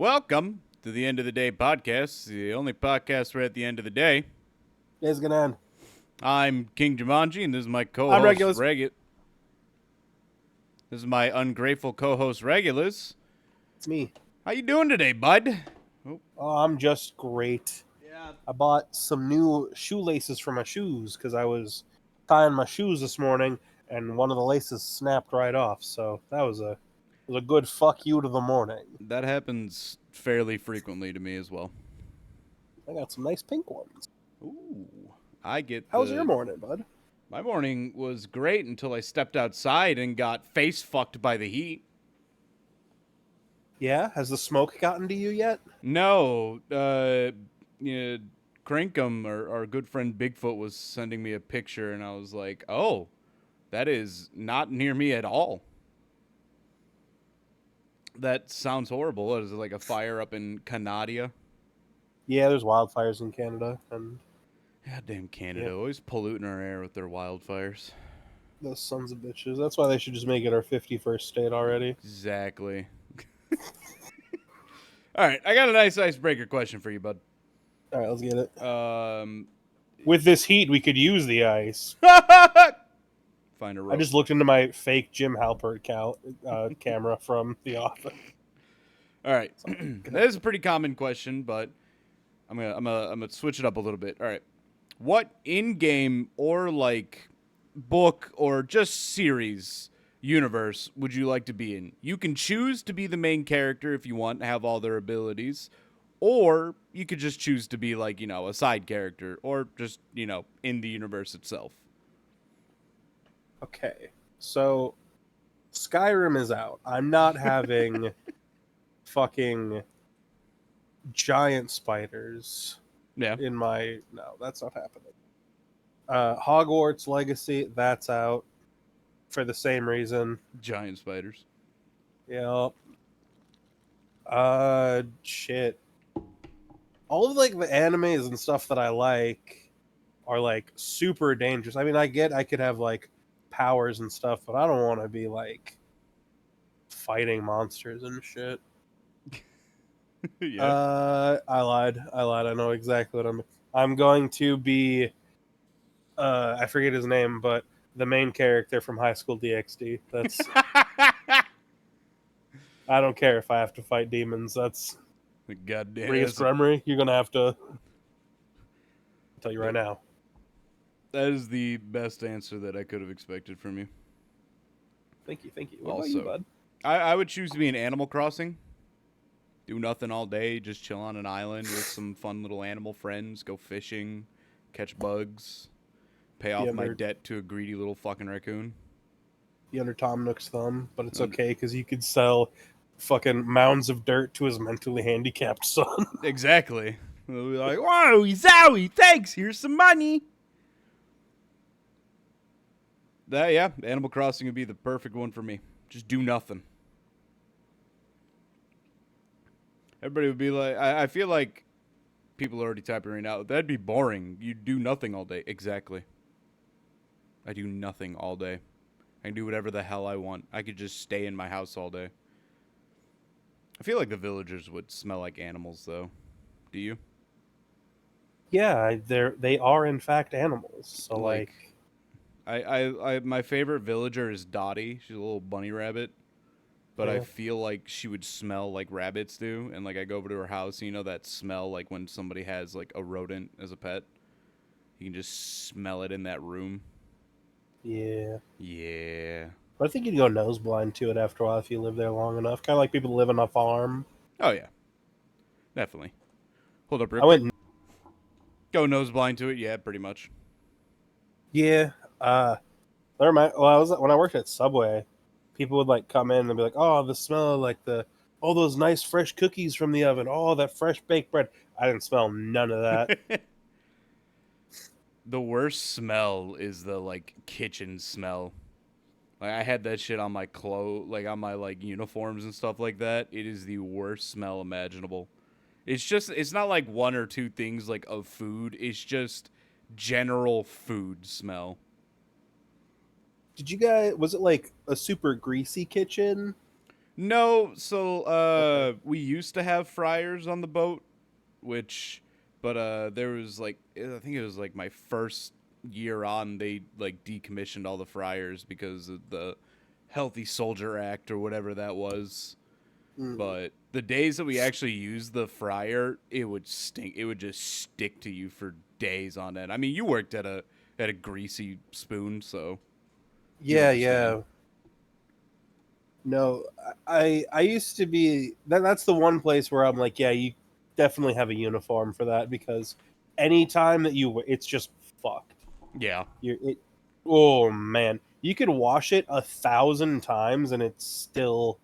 Welcome to the End of the Day podcast, the only podcast where at the end of the day, Day's gonna end. I'm King Jumanji, and this is my I'm co-host, Regulus. This is my ungrateful co-host, Reguluz. It's me. How you doing today, bud? Oh, I'm just great. Yeah. I bought some new shoelaces for my shoes because I was tying my shoes this morning and one of the laces snapped right off. So that was a good fuck you to the morning. That happens fairly frequently to me as well. I got some nice pink ones. Ooh, I get How was your morning, bud? My morning was great until I stepped outside and got face fucked by the heat. Yeah? Has the smoke gotten to you yet? No, Crankum, our good friend Bigfoot, was sending me a picture, and I was like, oh, that is not near me at all. That sounds horrible. Is it like a fire up in Canada? Yeah, there's wildfires in Canada, and Goddamn Canada, always polluting our air with their wildfires. those sons of bitches. That's why they should just make it our 51st state already. Exactly. All right, I got a nice icebreaker question for you, bud. All right, let's get it. Um, With this heat, we could use the ice. Find a rope. I just looked into my fake Jim Halpert camera from The Office. All right, that is a pretty common question, but I'm gonna switch it up a little bit. All right, what in-game or like book or just series universe would you like to be in? You can choose to be the main character if you want, have all their abilities, or you could just choose to be like, a side character, or just, in the universe itself. Okay, so Skyrim is out. I'm not having fucking giant spiders in my... No, that's not happening. Hogwarts Legacy, that's out for the same reason. Giant spiders. Yep. Shit. All of like the animes and stuff that I like are like super dangerous. I mean, I could have like powers and stuff, but I don't want to be like fighting monsters and shit. Yeah. I lied. I know exactly what I'm going to be. I forget his name, but the main character from High School DxD. That's. I don't care if I have to fight demons. That's. Goddamn. Rias Gremory, you're gonna have to. I'll tell you right now. That is the best answer that I could have expected from you. Thank you. What about you, bud? I would choose to be in Animal Crossing. Do nothing all day, just chill on an island with some fun little animal friends, go fishing, catch bugs, pay off my debt to a greedy little fucking raccoon. Be under Tom Nook's thumb, but it's okay because you could sell fucking mounds of dirt to his mentally handicapped son. Exactly. They'll be like, whoa, Zowie, thanks, here's some money. Animal Crossing would be the perfect one for me. Just do nothing. Everybody would be like, I feel like people are already typing right now, that'd be boring. You do nothing all day. Exactly. I do nothing all day. I can do whatever the hell I want. I could just stay in my house all day. I feel like the villagers would smell like animals, though. Do you? Yeah, they are in fact animals. So like I my favorite villager is Dottie. She's a little bunny rabbit. But I feel like she would smell like rabbits do. And, like, I go over to her house, and that smell, like, when somebody has, like, a rodent as a pet. You can just smell it in that room. Yeah. Yeah. But I think you'd go nose blind to it after a while if you live there long enough. Kind of like people who live on a farm. Oh, yeah. Definitely. Hold up, Rick. Go nose blind to it? Yeah, pretty much. Yeah. When I worked at Subway, people would like come in and be like, "Oh, the smell of like all those nice fresh cookies from the oven. Oh, that fresh baked bread." I didn't smell none of that. The worst smell is the like kitchen smell. Like I had that shit on my clothes, like on my like uniforms and stuff like that. It is the worst smell imaginable. It's not like one or two things like of food. It's just general food smell. Was it like a super greasy kitchen? No, so we used to have fryers on the boat, but there was like I think it was like my first year on, they like decommissioned all the fryers because of the Healthy Soldier Act or whatever that was. But the days that we actually used the fryer, it would stink. It would just stick to you for days on end. I mean, you worked at a greasy spoon, so Yeah. No, I used to be that's the one place where I'm like, yeah, you definitely have a uniform for that, because anytime that it's just fucked. Yeah. Oh man, you could wash it 1,000 times and it's still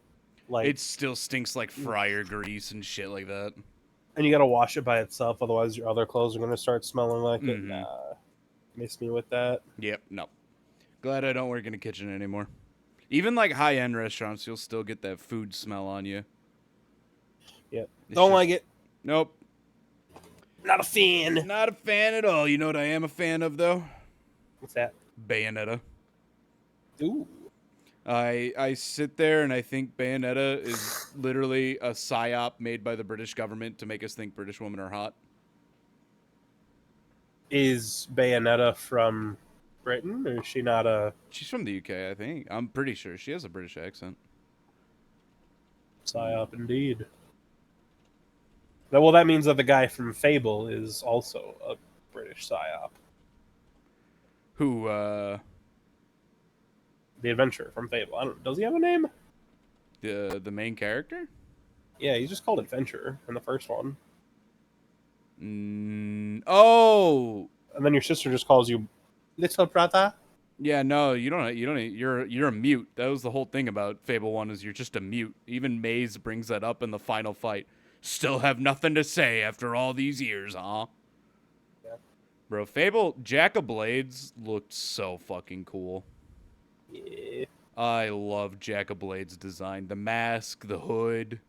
like, it still stinks like fryer grease and shit like that. And you got to wash it by itself, otherwise your other clothes are going to start smelling like it. Nah, miss me with that. Yep, no. Glad I don't work in a kitchen anymore. Even like high-end restaurants, you'll still get that food smell on you. Yep. Don't like it. Nope. Not a fan. Not a fan at all. You know what I am a fan of, though? What's that? Bayonetta. Ooh. I sit there and I think Bayonetta is literally a psyop made by the British government to make us think British women are hot. Is Bayonetta from Britain, or is she not a... She's from the UK, I think. I'm pretty sure. She has a British accent. Psyop indeed. Well, that means that the guy from Fable is also a British psyop. Who, The adventurer from Fable. I don't... Does he have a name? The main character? Yeah, he's just called Adventurer in the first one. Oh! And then your sister just calls you Little Brother? Yeah, no, you don't. You're a mute. That was the whole thing about Fable 1, is you're just a mute. Even Maze brings that up in the final fight. Still have nothing to say after all these years, huh? Yeah. Bro, Fable Jack of Blades looked so fucking cool. Yeah. I love Jack of Blades' design. The mask, the hood.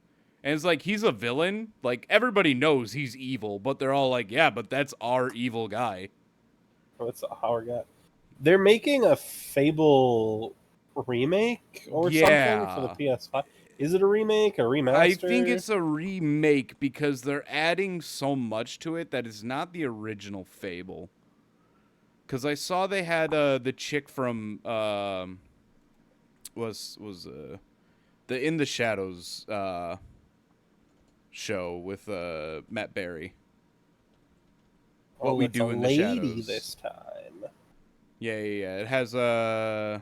And it's like, he's a villain. Like, everybody knows he's evil, but they're all like, yeah, but that's our evil guy. Oh, that's our guy. They're making a Fable remake or something for the PS5. Is it a remake, a remaster? I think it's a remake because they're adding so much to it that it's not the original Fable. Because I saw they had the chick from was the In the Shadows show with Matt Berry. What We Do in the Shadows this time. Yeah. It has I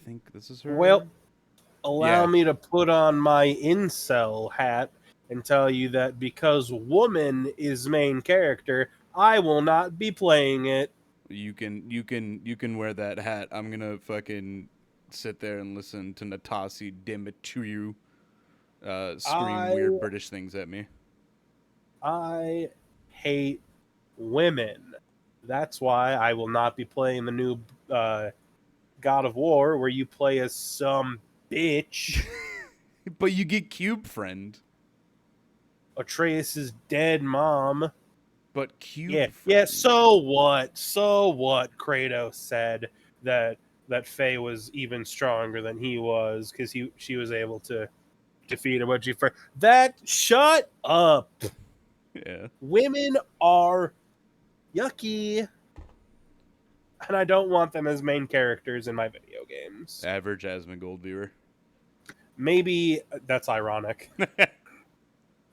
think this is her. Well, allow me to put on my incel hat and tell you that because woman is main character, I will not be playing it. You can wear that hat. I'm gonna fucking sit there and listen to Natasi Dimitriou scream weird British things at me. I hate women. That's why I will not be playing the new God of War, where you play as some bitch. But you get Cube Friend. Atreus' dead mom. But Cube Friend. Yeah, so what? Kratos said that Faye was even stronger than he was because she was able to defeat him. Shut up. Yeah. Women are yucky. And I don't want them as main characters in my video games. Average Asmongold viewer. Maybe that's ironic.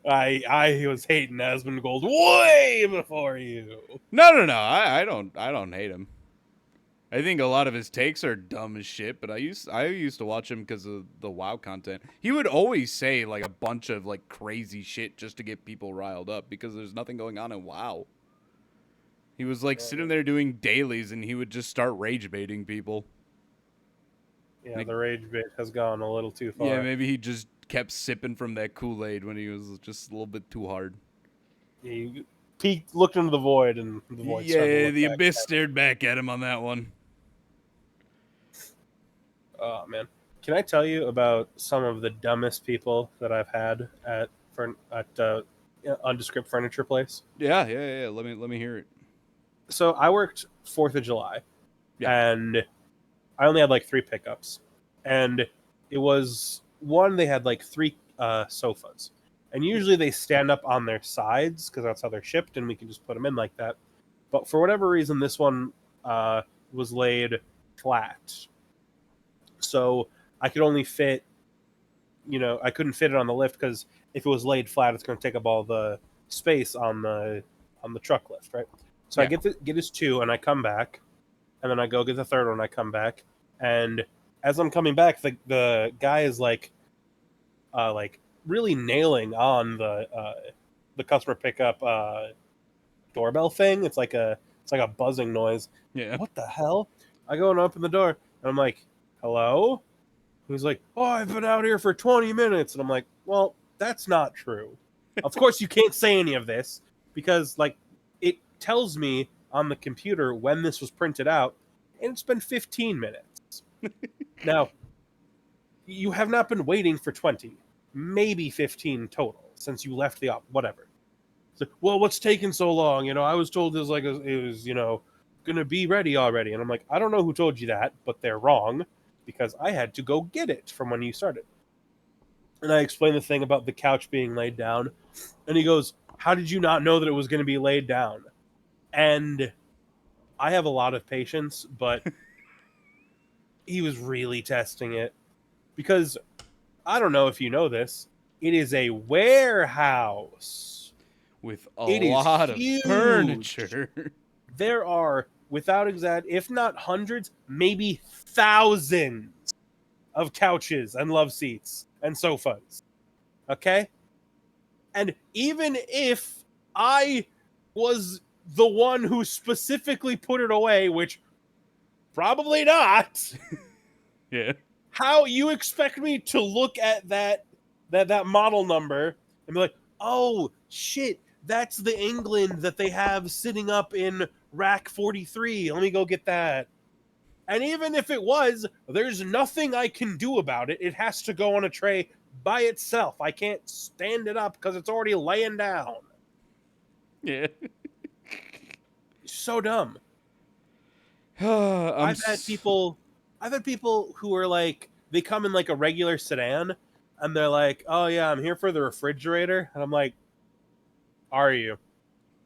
I was hating Asmongold way before you. No. I don't hate him. I think a lot of his takes are dumb as shit, but I used to watch him because of the WoW content. He would always say like a bunch of like crazy shit just to get people riled up because there's nothing going on in WoW. He was like sitting there doing dailies and he would just start rage baiting people. Yeah, like, the rage bait has gone a little too far. Yeah, maybe he just kept sipping from that Kool-Aid when he was just a little bit too hard. Yeah, he looked into the void and the void the abyss stared back at him on that one. Oh, man. Can I tell you about some of the dumbest people that I've had at Undescript Furniture Place? Yeah. Let me hear it. So I worked 4th of July, and I only had like 3 pickups, and it was one, they had like 3 sofas. And usually they stand up on their sides because that's how they're shipped, and we can just put them in like that. But for whatever reason, this one was laid flat. So I could only fit, I couldn't fit it on the lift because if it was laid flat, it's going to take up all the space on the truck lift, right? So I get his 2, and I come back, and then I go get the third one. I come back, and as I'm coming back, the guy is like really nailing on the customer pickup doorbell thing. It's like a buzzing noise. Yeah. What the hell? I go and open the door, and I'm like, hello? He's like, oh, I've been out here for 20 minutes. And I'm like, well, that's not true. Of course, you can't say any of this because, like, it tells me on the computer when this was printed out, and it's been 15 minutes. Now, you have not been waiting for 20, maybe 15 total since you left the whatever. So, well, what's taking so long? I was told it was going to be ready already. And I'm like, I don't know who told you that, but they're wrong because I had to go get it from when you started. And I explained the thing about the couch being laid down. And he goes, how did you not know that it was going to be laid down? And I have a lot of patience, but he was really testing it. Because, I don't know if you know this, it is a warehouse. With a lot of furniture. There are, without if not hundreds, maybe thousands of couches and love seats and sofas. Okay? And even if I was the one who specifically put it away, which probably not. Yeah. How you expect me to look at that model number and be like, oh shit, that's the England that they have sitting up in rack 43. Let me go get that. And even if it was, there's nothing I can do about it. It has to go on a tray by itself. I can't stand it up because it's already laying down. Yeah. So dumb. I've had people who are like, they come in like a regular sedan and they're like, oh yeah, I'm here for the refrigerator. And I'm like, are you?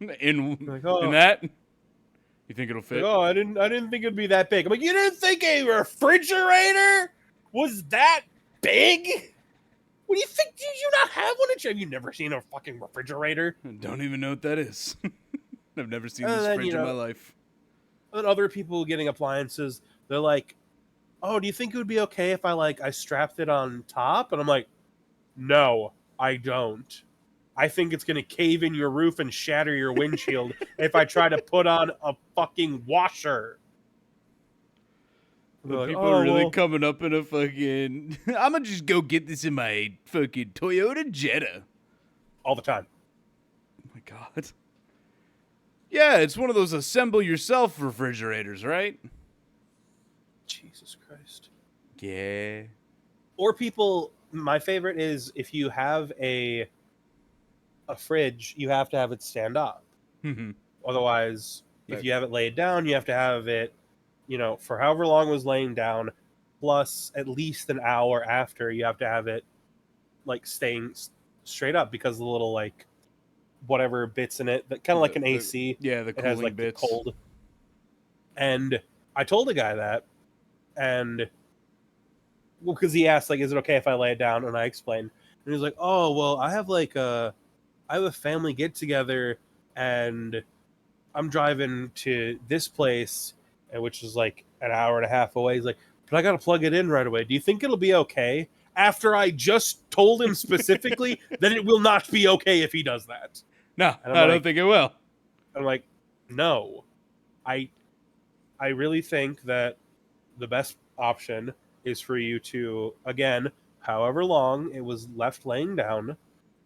In that? You think it'll fit? Like, oh, I didn't think it'd be that big. I'm like, you didn't think a refrigerator was that big? What do you think? Did you not have one? Have you never seen a fucking refrigerator? I don't even know what that is. I've never seen this fridge in my life. And other people getting appliances, they're like, oh, do you think it would be okay if I strapped it on top? And I'm like, no, I don't. I think it's going to cave in your roof and shatter your windshield if I try to put on a fucking washer. Like, people are really coming up in a fucking... I'm going to just go get this in my fucking Toyota Jetta. All the time. Oh my God. Yeah, it's one of those assemble yourself refrigerators, right? Jesus Christ. Yeah. Or people, my favorite is if you have a fridge, you have to have it stand up. Mm-hmm. Otherwise, if you have it laid down, you have to have it, for however long it was laying down, plus at least an hour after, you have to have it staying straight up because the little whatever bits in it, that kind of like an AC. Yeah, the cooling it has bits. The cold. And I told the guy that, and because he asked is it okay if I lay it down, and I explained, and he's like, oh well, I have a family get together, and I'm driving to this place, which is an hour and a half away. He's like, but I got to plug it in right away. Do you think it'll be okay? After I just told him specifically that it will not be okay if he does that. No, I don't think it will. I'm like, no. I really think that the best option is for you to, again, however long it was left laying down,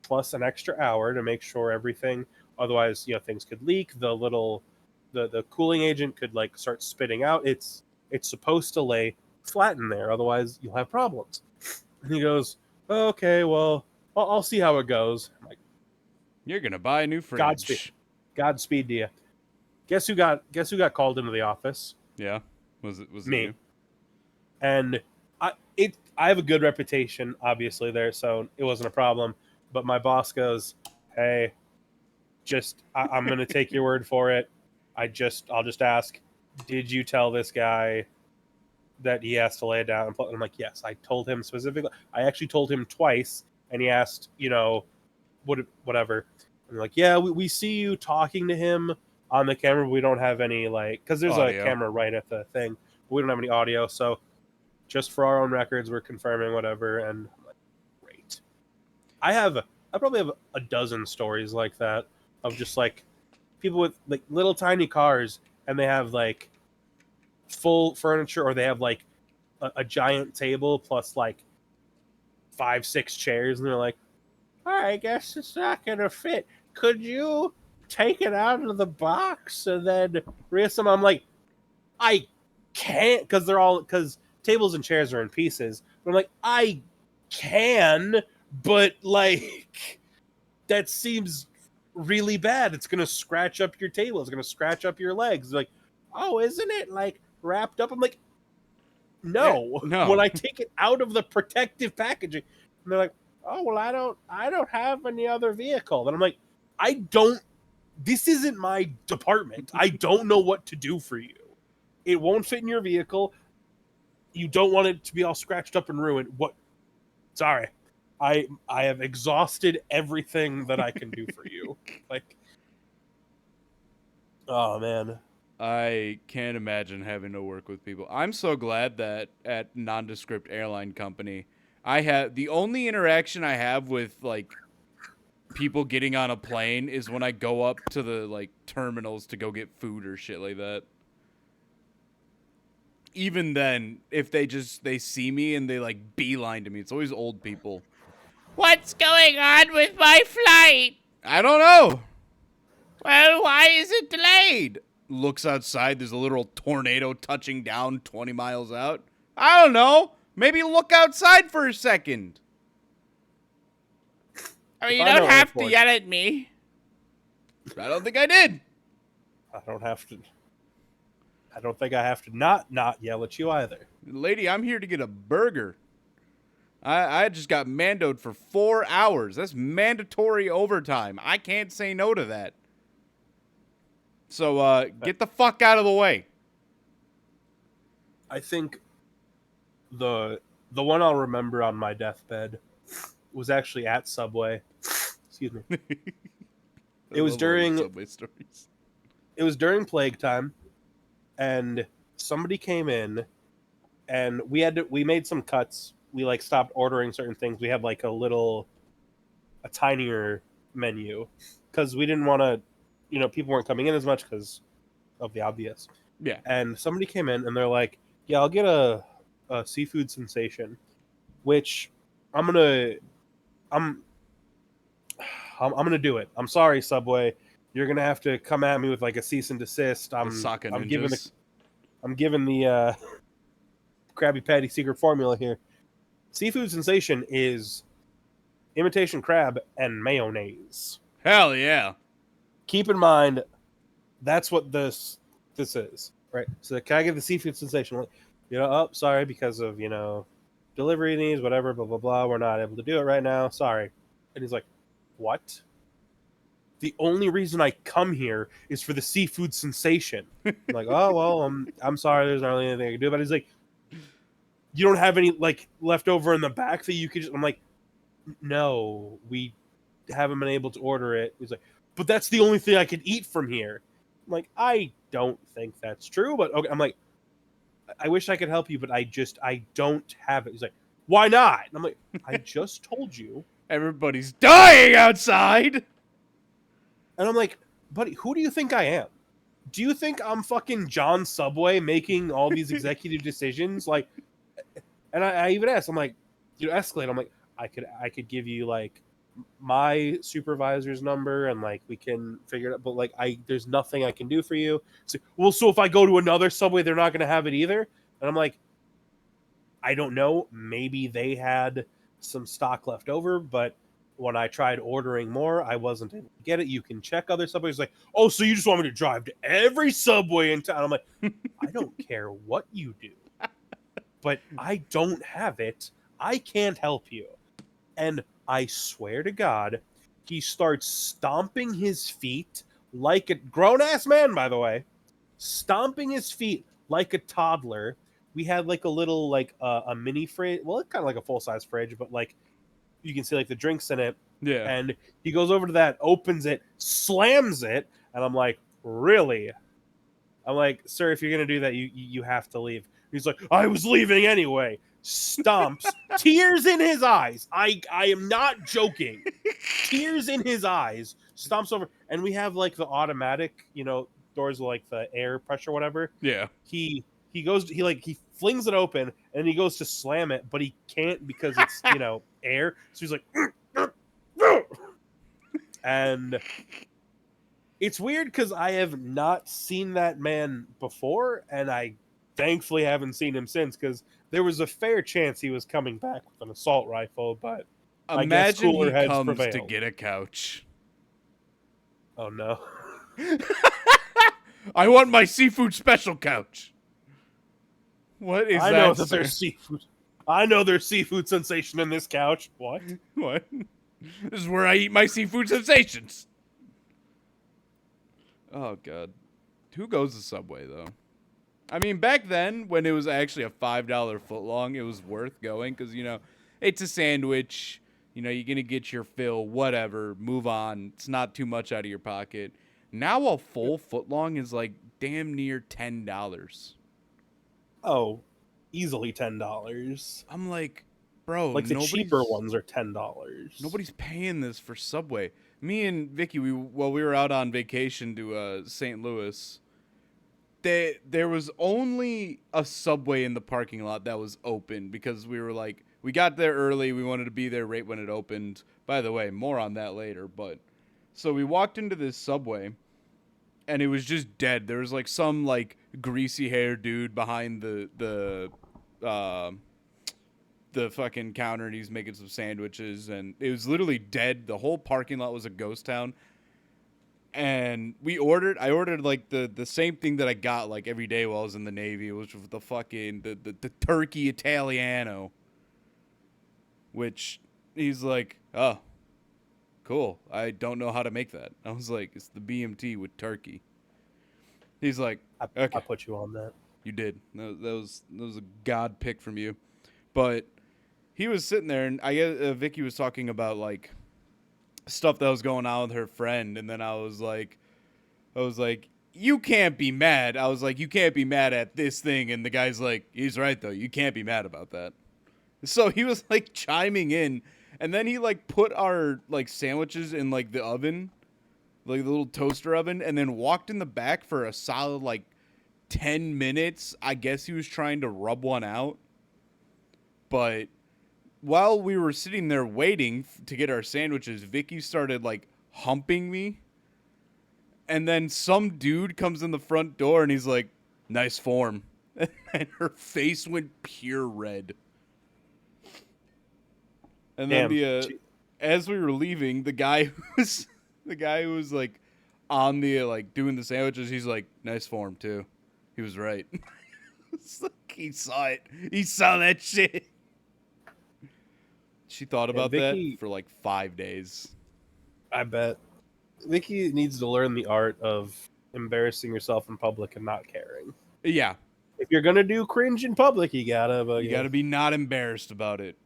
plus an extra hour to make sure everything, otherwise, things could leak. The cooling agent could start spitting out. It's supposed to lay flat in there, otherwise you'll have problems. And he goes, oh, okay, well, I'll see how it goes. I'm like, you're gonna buy a new fridge. Godspeed to you. Guess who got called into the office? Yeah, was it me? You? And I have a good reputation, obviously, there, so it wasn't a problem. But my boss goes, "Hey, I'm going to take your word for it. I'll just ask, did you tell this guy that he has to lay it down?" And I'm like, "Yes, I told him specifically. I actually told him twice, and he asked, whatever." And they're like, "Yeah, we see you talking to him on the camera. But we don't have any because there's audio. a camera right at the thing. But we don't have any audio, so just for our own records, we're confirming whatever." And I'm like, great. I probably have a dozen stories like that of just like people with like little tiny cars, and they have like full furniture, or they have like a giant table plus like 5-6 chairs, and they're like, "I guess it's not gonna fit. Could you take it out of the box and then reassemble?" I'm like, I can't, because tables and chairs are in pieces. But I'm like, I can, but like that seems really bad. It's gonna scratch up your table. It's gonna scratch up your legs. They're like, "Oh, isn't it like wrapped up?" I'm like, no. No. When I take it out of the protective packaging, and they're like, "Oh, well, I don't have any other vehicle." And I'm like, this isn't my department. I don't know what to do for you. It won't fit in your vehicle. You don't want it to be all scratched up and ruined. What? Sorry. I have exhausted everything that I can do for you. Like, oh man. I can't imagine having to work with people. I'm so glad that at nondescript airline company, the only interaction I have with like people getting on a plane is when I go up to the like terminals to go get food or shit like that. Even then, if they see me and they like beeline to me, it's always old people. What's going on with my flight? I don't know. Well, why is it delayed? Looks outside, there's a literal tornado touching down 20 miles out. I don't know. Maybe look outside for a second. I mean, you don't have to yell at me. I don't think I did. I don't have to. I don't think I have to not yell at you either. Lady, I'm here to get a burger. I just got mandoed for 4 hours. That's mandatory overtime. I can't say no to that. So get the fuck out of the way. I think the one I'll remember on my deathbed was actually at Subway. Excuse me. It was during Subway stories. It was during plague time, and somebody came in, and we made some cuts. We like stopped ordering certain things. We had like a tinier menu because we didn't want to, people weren't coming in as much because of the obvious. Yeah. And somebody came in and they're like, "Yeah, I'll get a seafood sensation," which I'm gonna do it. I'm sorry, Subway. You're gonna have to come at me with like a cease and desist. I'm giving the Krabby Patty secret formula here. Seafood sensation is imitation crab and mayonnaise. Hell yeah. Keep in mind, that's what this is, right? So can I get the seafood sensation? Sorry, because of, delivery needs, whatever, blah, blah, blah. We're not able to do it right now. Sorry. And he's like, "What? The only reason I come here is for the seafood sensation." I'm like, "Oh, well, I'm sorry. There's not really anything I can do." But he's like, "You don't have any like left over in the back that you could just..." I'm like, "No, we haven't been able to order it." He's like, "But that's the only thing I can eat from here." I'm like, "I don't think that's true, but okay." I'm like, "I wish I could help you, but I don't have it." He's like, "Why not?" And I'm like, "I just told you." Everybody's dying outside. And I'm like, "Buddy, who do you think I am? Do you think I'm fucking John Subway making all these executive decisions?" Like, and I even asked, I'm like, escalate. I'm like, I could give you like my supervisor's number and like we can figure it out, but like there's nothing I can do for you. So, well, so if I go to another Subway, they're not going to have it either. And I'm like, I don't know. Maybe they had some stock left over, but when I tried ordering more, I wasn't able to get it. You can check other Subways. Like, "Oh, so you just want me to drive to every Subway in town?" I'm like, I don't care what you do, but I don't have it. I can't help you. And I swear to God, he starts stomping his feet like a grown-ass man, by the way, stomping his feet like a toddler. We had like a little, like a mini fridge. Well, it's kind of like a full-size fridge, but like you can see like the drinks in it. Yeah. And he goes over to that, opens it, slams it, and I'm like, really? I'm like, sir, if you're gonna do that, you have to leave. He's like, I was leaving anyway. Stomps, tears in his eyes. I am not joking. Tears in his eyes. Stomps over, and we have like the automatic, doors with like the air pressure, whatever. Yeah. He he flings it open and he goes to slam it, but he can't because it's air. So he's like, and it's weird because I have not seen that man before, and I thankfully haven't seen him since, because there was a fair chance he was coming back with an assault rifle, but I guess Imagine cooler he heads comes prevailed. to get a couch. Oh no. I want my seafood special couch. What is that? I know that there's seafood. I know there's seafood sensation in this couch. What? What? This is where I eat my seafood sensations. Oh, God. Who goes to Subway, though? I mean, back then, when it was actually a $5 footlong, it was worth going because, it's a sandwich. You're going to get your fill, whatever, move on. It's not too much out of your pocket. Now a full footlong is like damn near $10. Oh, easily $10. I'm like, bro, like the cheaper ones are $10. Nobody's paying this for Subway. Me and Vicky, while we were out on vacation to St. Louis, there was only a Subway in the parking lot that was open because we were like, we got there early. We wanted to be there right when it opened. By the way, more on that later. But so we walked into this Subway, and it was just dead. There was like some like greasy haired dude behind the fucking counter, and he's making some sandwiches, and it was literally dead. The whole parking lot was a ghost town. And I ordered like the same thing that I got like every day while I was in the Navy, which was the fucking the turkey Italiano. Which he's like, oh, cool. I don't know how to make that. I was like, it's the BMT with turkey. He's like, okay. I put you on that. You did. That was a god pick from you. But he was sitting there, and I guess Vicky was talking about like stuff that was going on with her friend, and then I was like, you can't be mad. I was like, you can't be mad at this thing, and the guy's like, he's right though. You can't be mad about that. So he was like chiming in, and then he like put our like sandwiches in like the oven, like the little toaster oven, and then walked in the back for a solid like 10 minutes. I guess he was trying to rub one out. But while we were sitting there waiting to get our sandwiches, Vicky started like humping me. And then some dude comes in the front door and he's like, nice form. And her face went pure red. And then as we were leaving, the guy who was like on the like doing the sandwiches, he's like, nice form too. He was right. It's like he saw it. He saw that shit. She thought about Vicky, that for like 5 days. I bet. Vicky needs to learn the art of embarrassing yourself in public and not caring. Yeah. If you're gonna do cringe in public, you gotta be not embarrassed about it.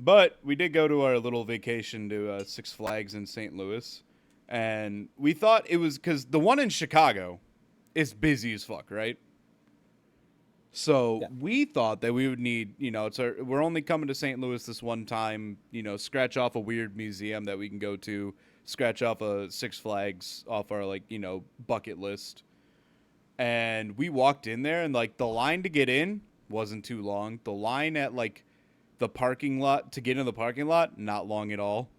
But we did go to our little vacation to Six Flags in St. Louis, and we thought it was because the one in Chicago is busy as fuck, right? So we thought that we would need, we're only coming to St. Louis this one time, scratch off a weird museum that we can go to, scratch off a Six Flags off our bucket list. And we walked in there, and like the line to get in wasn't too long. The line at like the parking lot to get into the parking lot, not long at all.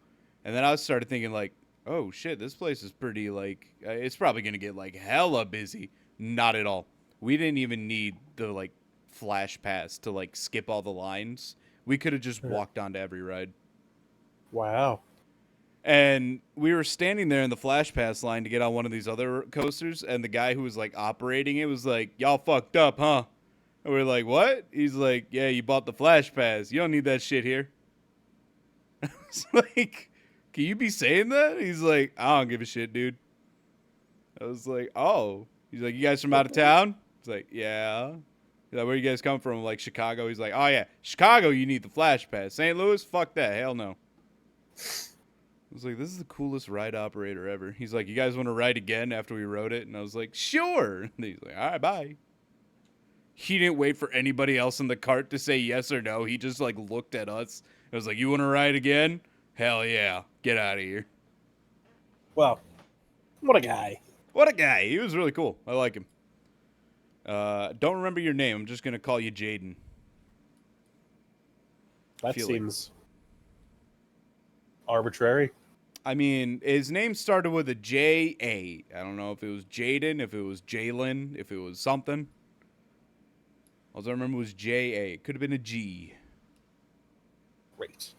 And then I started thinking like, oh shit, this place is pretty like, it's probably going to get like hella busy. Not at all. We didn't even need the like flash pass to like skip all the lines. We could have just walked onto every ride. Wow. And we were standing there in the flash pass line to get on one of these other coasters, and the guy who was like operating it was like, y'all fucked up, huh? And we're like, what? He's like, yeah, you bought the Flash Pass. You don't need that shit here. It's like, can you be saying that? He's like, I don't give a shit, dude. I was like, oh. He's like, you guys from out of town? It's like, yeah. He's like, where you guys come from? I'm like, Chicago. He's like, oh, yeah. Chicago, you need the Flash Pass. St. Louis? Fuck that. Hell no. I was like, this is the coolest ride operator ever. He's like, you guys want to ride again after we rode it? And I was like, sure. And he's like, all right, bye. He didn't wait for anybody else in the cart to say yes or no. He just, like, looked at us. I was like, you want to ride again? Hell yeah. Get out of here. Well, what a guy. What a guy. He was really cool. I like him. Don't remember your name. I'm just going to call you Jaden. That seems arbitrary. I mean, his name started with a J-A. I don't know if it was Jaden, if it was Jalen, if it was something. All I remember was J-A. It could have been a G. Great.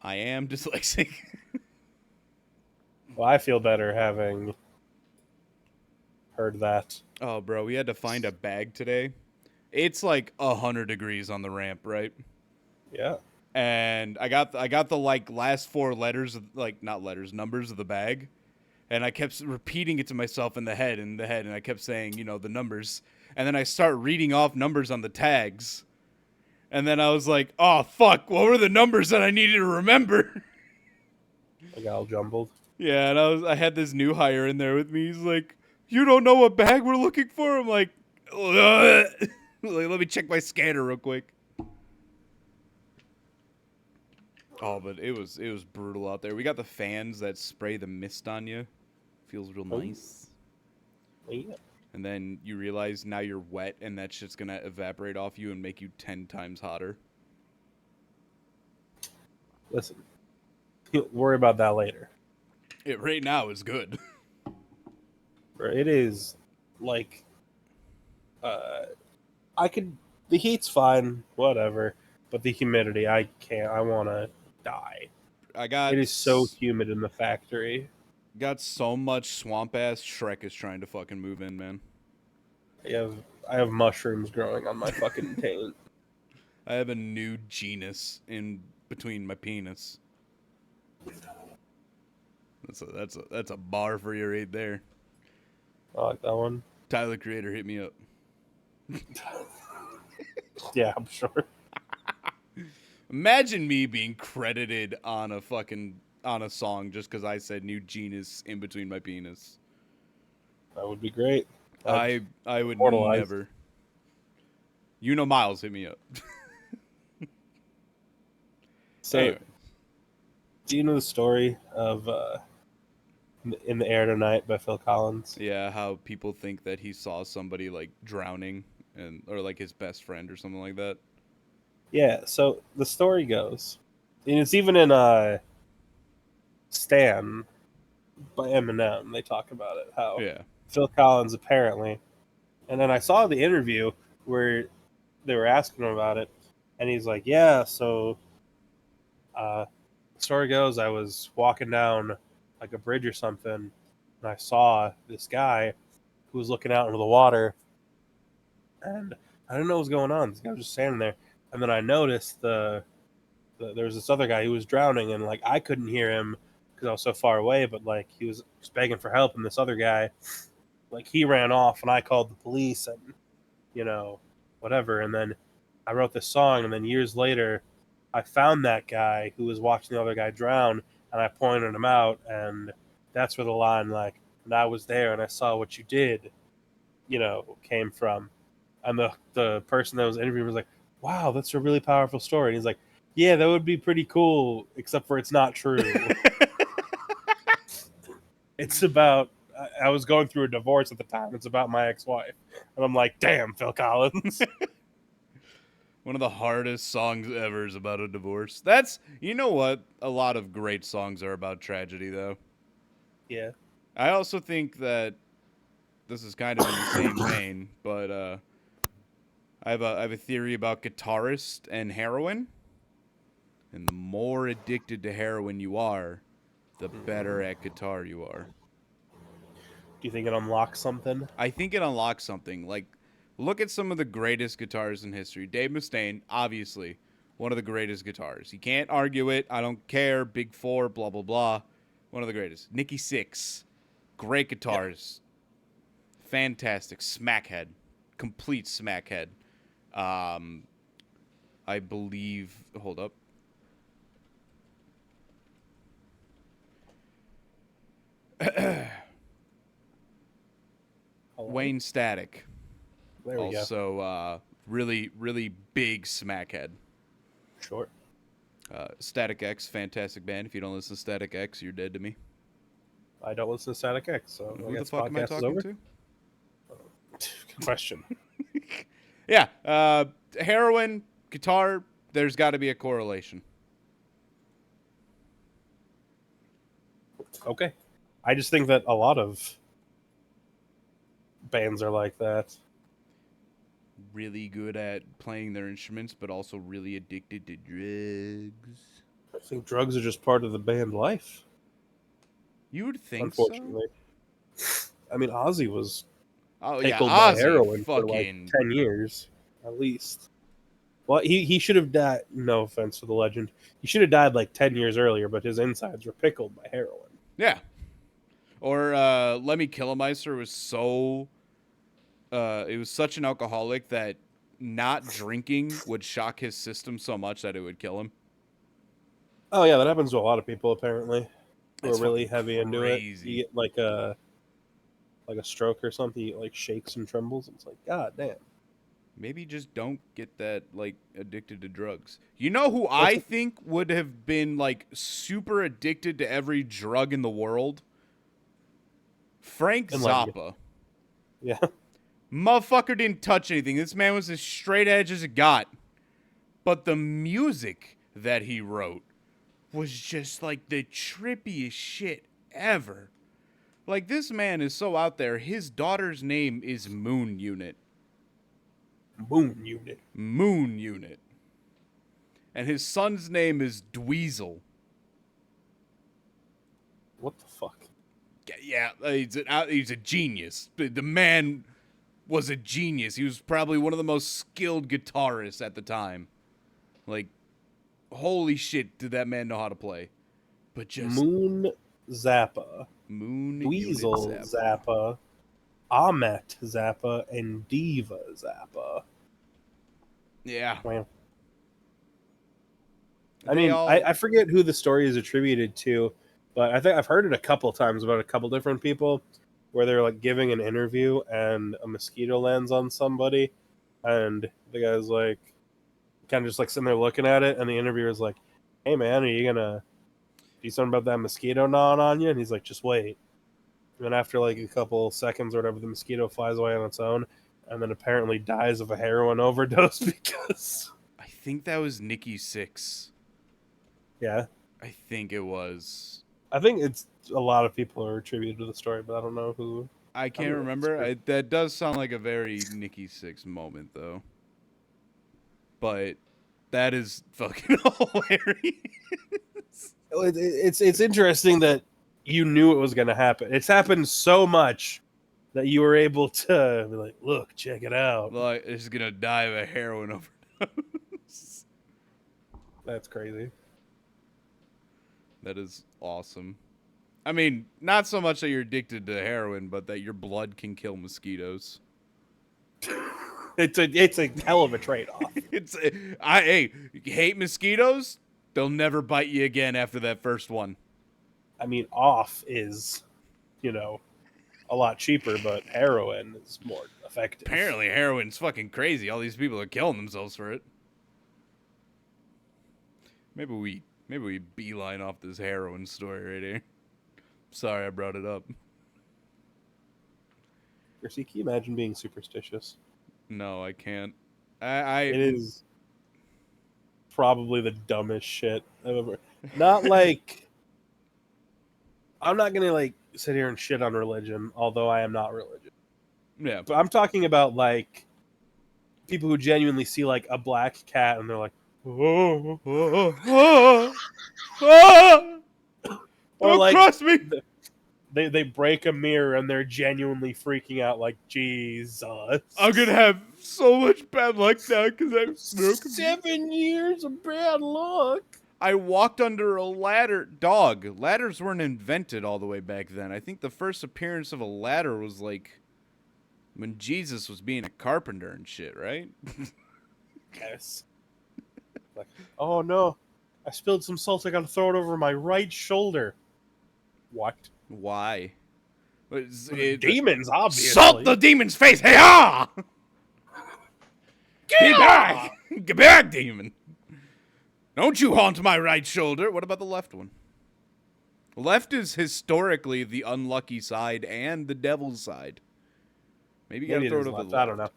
I am dyslexic. Well, I feel better having heard that. Oh, bro, we had to find a bag today. It's like 100 degrees on the ramp, right? Yeah. And I got the like last four letters, like not letters, numbers of the bag, and I kept repeating it to myself in the head, and I kept saying, you know, the numbers, and then I start reading off numbers on the tags, and then I was like, oh fuck, what were the numbers that I needed to remember? I got all jumbled. Yeah, and I had this new hire in there with me. He's like, you don't know what bag we're looking for? I'm like, let me check my scanner real quick. Oh, but it was brutal out there. We got the fans that spray the mist on you. Feels real nice. Yeah. And then you realize now you're wet, and that shit's gonna evaporate off you and make you 10 times hotter. Listen, worry about that later. It right now is good. It is like, the heat's fine, whatever, but the humidity, I can't. I want to die. It is so humid in the factory. Got so much swamp ass. Shrek is trying to fucking move in, man. I have mushrooms growing on my fucking taint. I have a new genus in between my penis. That's a bar for you right there. I like that one. Tyler Creator, hit me up. Yeah, I'm sure. Imagine me being credited on a song just because I said new genus in between my penis. That would be great. I would never. You know, Miles, hit me up. So, anyway. Do you know the story of In the Air Tonight by Phil Collins? Yeah, how people think that he saw somebody like drowning or like his best friend or something like that. Yeah, so the story goes, and it's even in Stan by Eminem, they talk about it, how Phil Collins apparently, and then I saw the interview where they were asking him about it, and he's like, yeah, so the story goes, I was walking down like a bridge or something, and I saw this guy who was looking out into the water, and I didn't know what was going on. This guy was just standing there, and then I noticed there was this other guy who was drowning, and like I couldn't hear him because I was so far away, but like he was just begging for help, and this other guy, like he ran off, and I called the police, and you know, whatever, and then I wrote this song, and then years later, I found that guy who was watching the other guy drown, and I pointed him out, and that's where the line, like, and I was there, and I saw what you did, you know, came from. And the person that was interviewing was like, wow, that's a really powerful story. And he's like, yeah, that would be pretty cool, except for it's not true. It's about, I was going through a divorce at the time. It's about my ex-wife. And I'm like, damn, Phil Collins. One of the hardest songs ever is about a divorce. That's, you know what? A lot of great songs are about tragedy, though. Yeah. I also think that this is kind of in the same vein, but I have a theory about guitarists and heroin. And the more addicted to heroin you are, the better at guitar you are. Do you think it unlocks something? I think it unlocks something. Like, Look at some of the greatest guitars in history. Dave Mustaine, obviously, one of the greatest guitars. You can't argue it. I don't care. Big Four, blah, blah, blah. One of the greatest. Nikki Sixx, great guitars. Yeah. Fantastic. Smackhead. Complete smackhead. I believe... Hold up. Wayne Static. There we go. Really, really big smackhead. Sure. Static X, fantastic band. If you don't listen to Static X, you're dead to me. I don't listen to Static X, so who the fuck am I talking to? Good question. Yeah. Heroin, guitar, there's got to be a correlation. Okay. I just think that a lot of bands are like that. Really good at playing their instruments, but also really addicted to drugs. I think drugs are just part of the band life. You would think unfortunately. So? I mean, Ozzy was pickled by heroin for like 10 years, at least. Well, he should have died, no offense to the legend, he should have died like 10 years earlier, but his insides were pickled by heroin. Yeah. Or Lemmy Kilmister was so... it was such an alcoholic that not drinking would shock his system so much that it would kill him. Oh, yeah, that happens to a lot of people, apparently. Who are really heavy into it. You get like a stroke or something, you get like shakes and trembles. It's like, God damn. Maybe just don't get that, like, addicted to drugs. You know who I think would have been, like, super addicted to every drug in the world? Frank Zappa. Yeah. Motherfucker didn't touch anything. This man was as straight edge as it got. But the music that he wrote was just, like, the trippiest shit ever. Like, this man is so out there. His daughter's name is Moon Unit. Moon Unit. Moon Unit. And his son's name is Dweezil. What the fuck? Yeah, he's a genius. The man was a genius. He was probably one of the most skilled guitarists at the time. Like, holy shit, did that man know how to play. But just... Moon Zappa. Moon Dweezil Zappa. Ahmet Zappa and Diva Zappa. Yeah. Wow. I mean, I forget who the story is attributed to, but I think I've heard it a couple times about a couple different people where they're like giving an interview and a mosquito lands on somebody and the guy's like kind of just like sitting there looking at it and the interviewer's like, hey man, are you gonna do something about that mosquito gnawing on you? And he's like, just wait. And then after like a couple seconds or whatever, the mosquito flies away on its own and then apparently dies of a heroin overdose because... I think that was Nikki Sixx. Yeah. I think it was. I think it's a lot of people are attributed to the story, but I don't know who. I can't remember. That does sound like a very Nikki Sixx moment, though. But that is fucking hilarious. It's interesting that you knew it was going to happen. It's happened so much that you were able to be like, look, check it out. Like, it's going to die of a heroin overdose. That's crazy. That is awesome. I mean, not so much that you're addicted to heroin, but that your blood can kill mosquitoes. It's a hell of a trade-off. Hey, you hate mosquitoes? They'll never bite you again after that first one. I mean, off is, a lot cheaper, but heroin is more effective. Apparently, heroin's fucking crazy. All these people are killing themselves for it. Maybe we beeline off this heroin story right here. Sorry I brought it up. Can you imagine being superstitious? No, I can't. It is probably the dumbest shit I've ever... Not like... I'm not going to like sit here and shit on religion, although I am not religious. Yeah. But I'm talking about like people who genuinely see like a black cat and they're like, oh, oh, oh, oh. Or don't like cross me. They break a mirror and they're genuinely freaking out like, Jesus. I'm gonna have so much bad luck now because I broke 7 years of bad luck. I walked under a ladder. Dog. Ladders weren't invented all the way back then. I think the first appearance of a ladder was like when Jesus was being a carpenter and shit, right? Yes. Like, oh no, I spilled some salt. I gotta throw it over my right shoulder. What? Why? Demons, obviously. Salt the demon's face! Hey-ah! Be back! Get back, demon! Don't you haunt my right shoulder. What about the left one? Left is historically the unlucky side and the devil's side. Maybe you gotta throw it over the left. I don't know.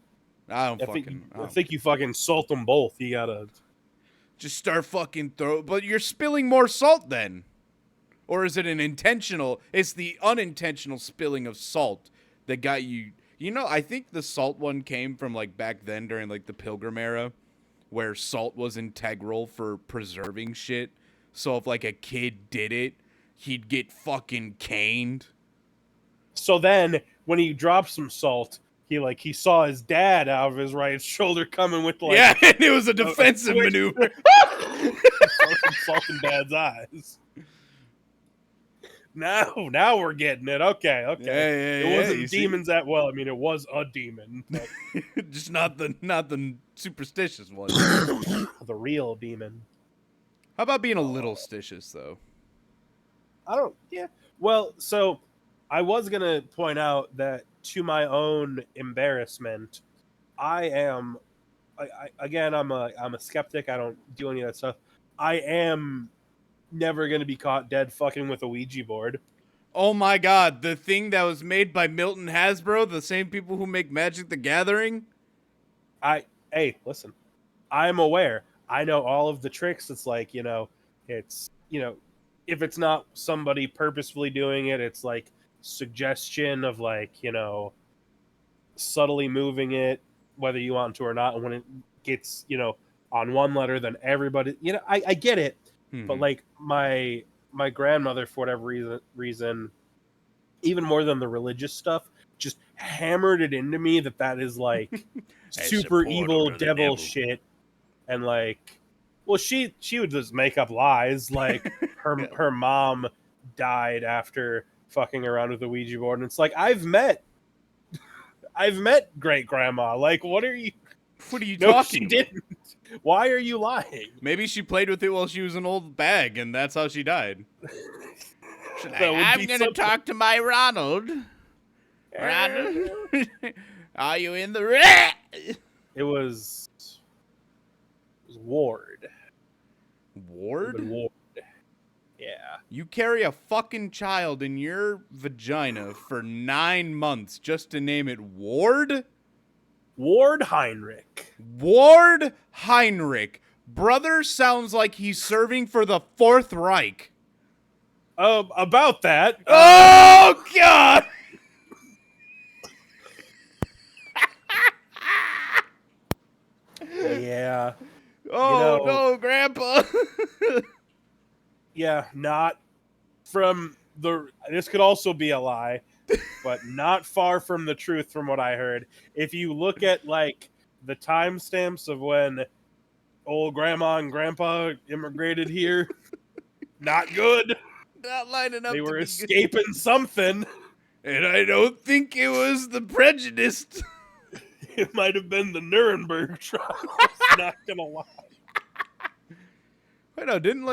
I think you fucking salt them both. You gotta just start fucking but you're spilling more salt then. Or is it an intentional? It's the unintentional spilling of salt that got you. You know, I think the salt one came from like back then during like the Pilgrim era, where salt was integral for preserving shit. So if like a kid did it, he'd get fucking caned. So then when he dropped some salt, he saw his dad out of his right shoulder coming with like, yeah, and it was a defensive maneuver. Some salt in dad's eyes. Now we're getting it. Okay. Yeah, it wasn't demons that well. I mean, it was a demon, but just not the superstitious one. The real demon. How about being a little stitious though? Yeah. Well, so I was gonna point out that to my own embarrassment, I'm a skeptic. I don't do any of that stuff. I am never going to be caught dead fucking with a Ouija board. Oh my god, the thing that was made by Milton Hasbro, the same people who make Magic the Gathering? Hey, listen. I'm aware. I know all of the tricks. It's like, it's, if it's not somebody purposefully doing it, it's like suggestion of like, subtly moving it, whether you want to or not. And when it gets, on one letter, then everybody, I get it. But like my grandmother, for whatever reason, even more than the religious stuff, just hammered it into me that is like super evil devil shit. And like, well, she would just make up lies. Like her mom died after fucking around with the Ouija board, and it's like I've met great grandma. Like, what are you talking? She didn't. Why are you lying? Maybe she played with it while she was an old bag, and that's how she died. I'm going to talk to my Ronald. Ronald, are you in the red? It was Ward. Ward? Ward. Yeah. You carry a fucking child in your vagina for 9 months just to name it Ward? Ward Heinrich. Ward Heinrich. Brother sounds like he's serving for the Fourth Reich. About that. Oh, God! Yeah. Oh, no, Grandpa. Yeah, not from this could also be a lie, but not far from the truth from what I heard. If you look at like the timestamps of when old grandma and grandpa immigrated here, not good. Not lining up. They were escaping something. And I don't think it was the prejudiced. It might have been the Nuremberg trials. Not gonna lie. I know, didn't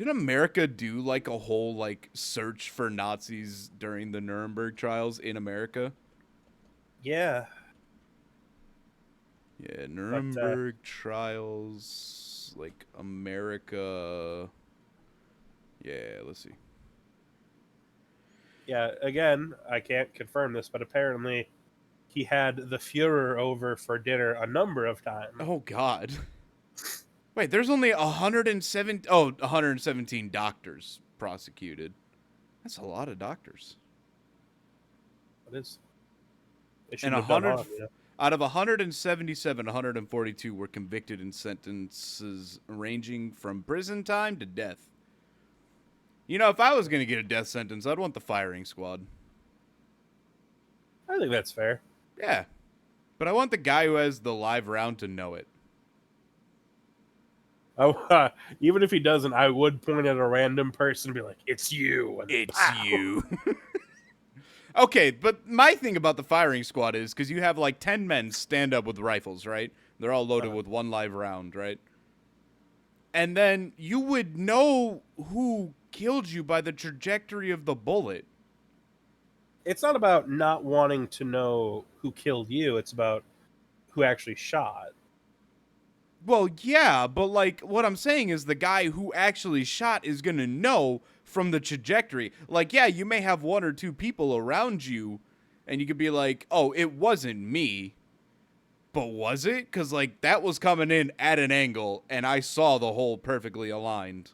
America do like a whole like search for Nazis during the Nuremberg trials in America? Yeah. Yeah, Nuremberg trials, like America. Yeah, let's see. Yeah, again, I can't confirm this, but apparently he had the Fuhrer over for dinner a number of times. Oh, God. Wait, there's only 117 doctors prosecuted. That's a lot of doctors. It is. And 100, out of 177, 142 were convicted in sentences ranging from prison time to death. You know, if I was going to get a death sentence, I'd want the firing squad. I think that's fair. Yeah. But I want the guy who has the live round to know it. Oh, even if he doesn't, I would point at a random person and be like, "It's you." And it's pow. you. Okay, but my thing about the firing squad is because you have like 10 men stand up with rifles, right? They're all loaded with one live round, right? And then you would know who killed you by the trajectory of the bullet. It's not about not wanting to know who killed you. It's about who actually shot. Well, yeah, but like what I'm saying is the guy who actually shot is going to know from the trajectory. Like, yeah, you may have one or two people around you and you could be like, "Oh, it wasn't me." But was it? Cuz like that was coming in at an angle and I saw the hole perfectly aligned.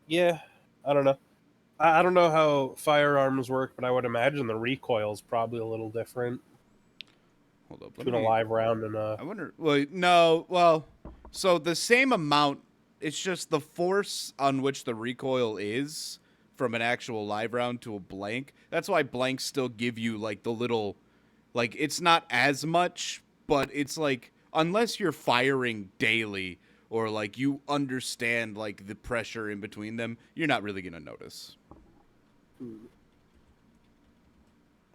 Yeah, I don't know. I don't know how firearms work, but I would imagine the recoil is probably a little different. Hold up. Between a live round and a... I wonder. Well, no. Well, so the same amount. It's just the force on which the recoil is from an actual live round to a blank. That's why blanks still give you like the little, like it's not as much, but it's like unless you're firing daily or like you understand like the pressure in between them, you're not really gonna notice.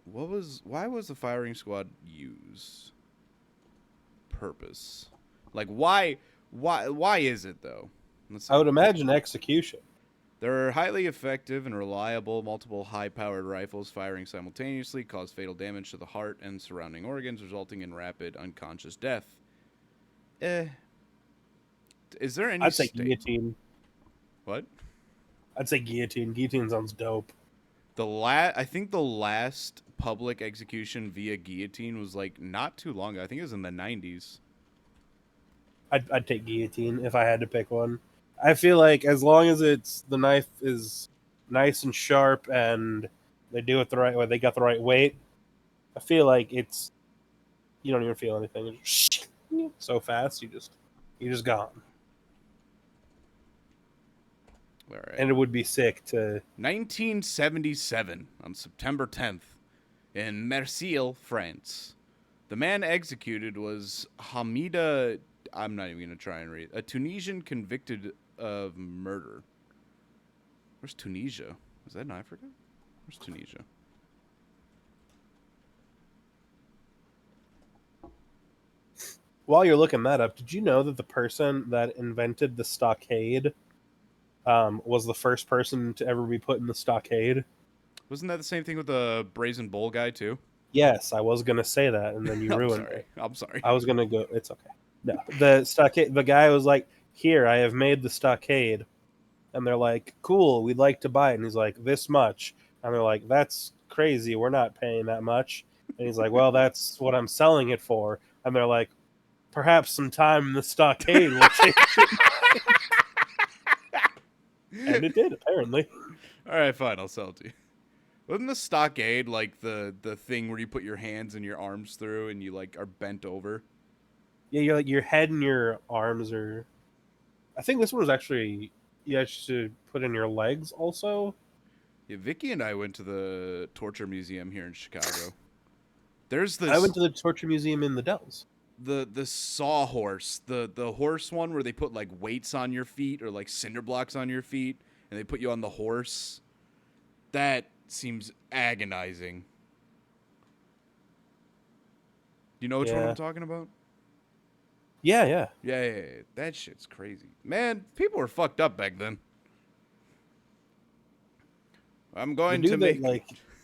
Why was the firing squad used? Purpose. Like why is it though? I would imagine execution. They're highly effective and reliable. Multiple high-powered rifles firing simultaneously cause fatal damage to the heart and surrounding organs, resulting in rapid unconscious death. Is there any I'd say guillotine. What? I'd say guillotine. Guillotine sounds dope. I think the last public execution via guillotine was like not too long ago. I think it was in the 90s. I'd take guillotine if I had to pick one. I feel like as long as the knife is nice and sharp and they do it the right way, they got the right weight, I feel like you don't even feel anything. It's just so fast, you're just gone. All right. And it would be sick to... 1977 on September 10th in Marseille, France. The man executed was Hamida. I'm not even going to try and read. A Tunisian convicted of murder. Where's Tunisia? Is that in Africa? Where's Tunisia? While you're looking that up, did you know that the person that invented the stockade was the first person to ever be put in the stockade? Wasn't that the same thing with the Brazen Bull guy, too? Yes, I was going to say that, and then you ruined it. I'm sorry. I was going to go... It's okay. No, the stockade. The guy was like, "Here, I have made the stockade," and they're like, "Cool, we'd like to buy it." And he's like, "This much," and they're like, "That's crazy. We're not paying that much." And he's like, "Well, that's what I'm selling it for." And they're like, "Perhaps some time in the stockade will change it." And it did, apparently. All right, fine. I'll sell it to you. Wasn't the stockade like the thing where you put your hands and your arms through and you like are bent over? Yeah, you're like your head and your arms are... I think this one was actually you should put in your legs also. Yeah, Vicky and I went to the torture museum here in Chicago. There's this. I went to the torture museum in the Dells. The sawhorse, the horse one where they put like weights on your feet or like cinder blocks on your feet, and they put you on the horse. That seems agonizing. Do you know which one I'm talking about? Yeah. Yeah. That shit's crazy. Man, people were fucked up back then. I'm going the dude to make... that,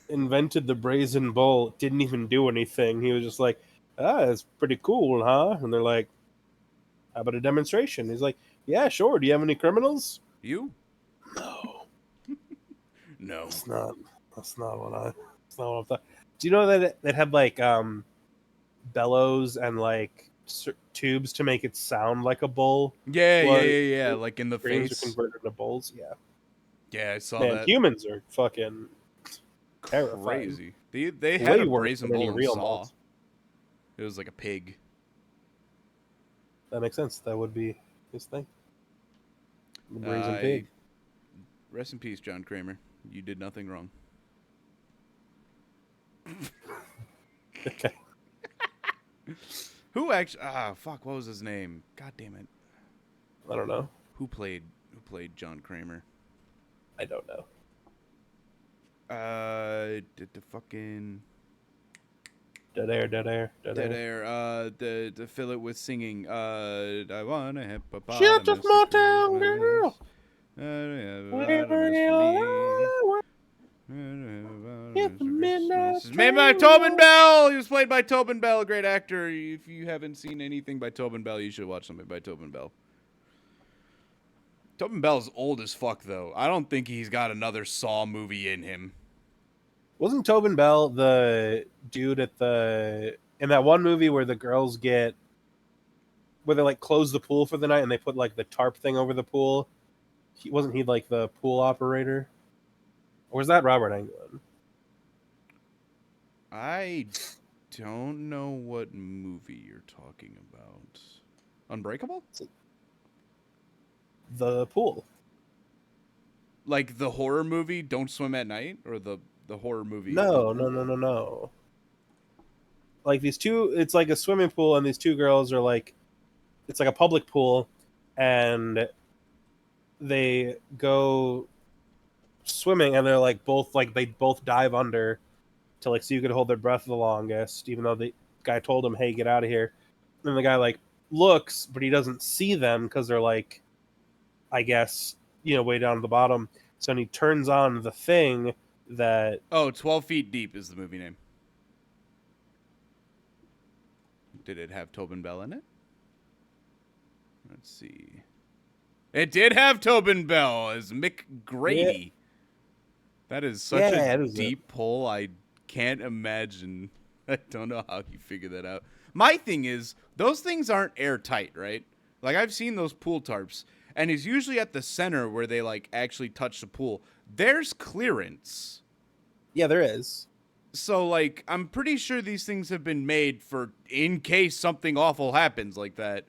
invented the brazen bull didn't even do anything. He was just like, it's pretty cool, huh? And they're like, how about a demonstration? He's like, yeah, sure. Do you have any criminals? You? No. No. That's not what I'm talking. Do you know that it had bellows and tubes to make it sound like a bull? Yeah. Like in the brains face. are converted into bulls. Yeah, I saw man, that. humans are fucking crazy. Terrifying. They had a worse brazen than any bull in real Saw. mods. It was like a pig. That makes sense. That would be his thing. The brazen pig. Rest in peace, John Kramer. You did nothing wrong. Okay. Who actually? Fuck. What was his name? God damn it. I don't know. Who played John Kramer? I don't know. Did the fucking Dead air. The fill it with singing. I want a Shut hippopotamus. up, Motown girl. Hit the midnight This is made by Tobin Bell. He was played by Tobin Bell, a great actor. If you haven't seen anything by Tobin Bell, you should watch something by Tobin Bell. Tobin Bell's old as fuck, though. I don't think he's got another Saw movie in him. Wasn't Tobin Bell the dude in that one movie where the girls where they like close the pool for the night and they put like the tarp thing over the pool? Wasn't he like the pool operator? Or was that Robert Englund? I don't know what movie you're talking about. Unbreakable? The pool. Like the horror movie Don't Swim at Night? Or the horror movie? No. Like these two, it's like a swimming pool and these two girls are like, it's like a public pool and they go swimming and they're like they both dive under to like so you could hold their breath the longest, even though the guy told him, hey, get out of here. And the guy like looks, but he doesn't see them because they're like, I guess, way down at the bottom. So then he turns on the thing that... 12 Feet Deep is the movie name. Did it have Tobin Bell in it? Let's see. It did have Tobin Bell as Mick Grady. Yeah. That is such a deep pull. I can't imagine. I don't know how you figured that out. My thing is, those things aren't airtight, right? Like, I've seen those pool tarps, and it's usually at the center where they, like, actually touch the pool. There's clearance. Yeah, there is. So, like, I'm pretty sure these things have been made for in case something awful happens like that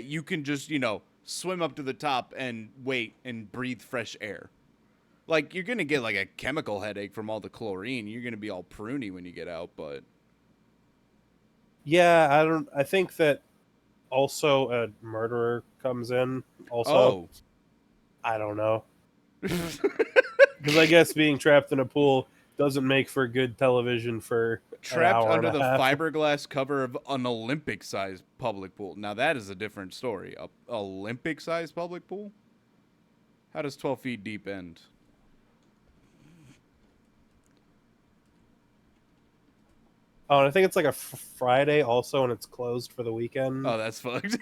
you can just, swim up to the top and wait and breathe fresh air. Like, you're going to get, like, a chemical headache from all the chlorine. You're going to be all pruny when you get out, but... Yeah, I think that also a murderer comes in. Also, I don't know. Because I guess being trapped in a pool doesn't make for good television for trapped under the fiberglass cover of an Olympic-sized public pool. Now, that is a different story. A Olympic-sized public pool? How does 12 Feet Deep end? Oh, and I think it's like a Friday also, and it's closed for the weekend. Oh, that's fucked.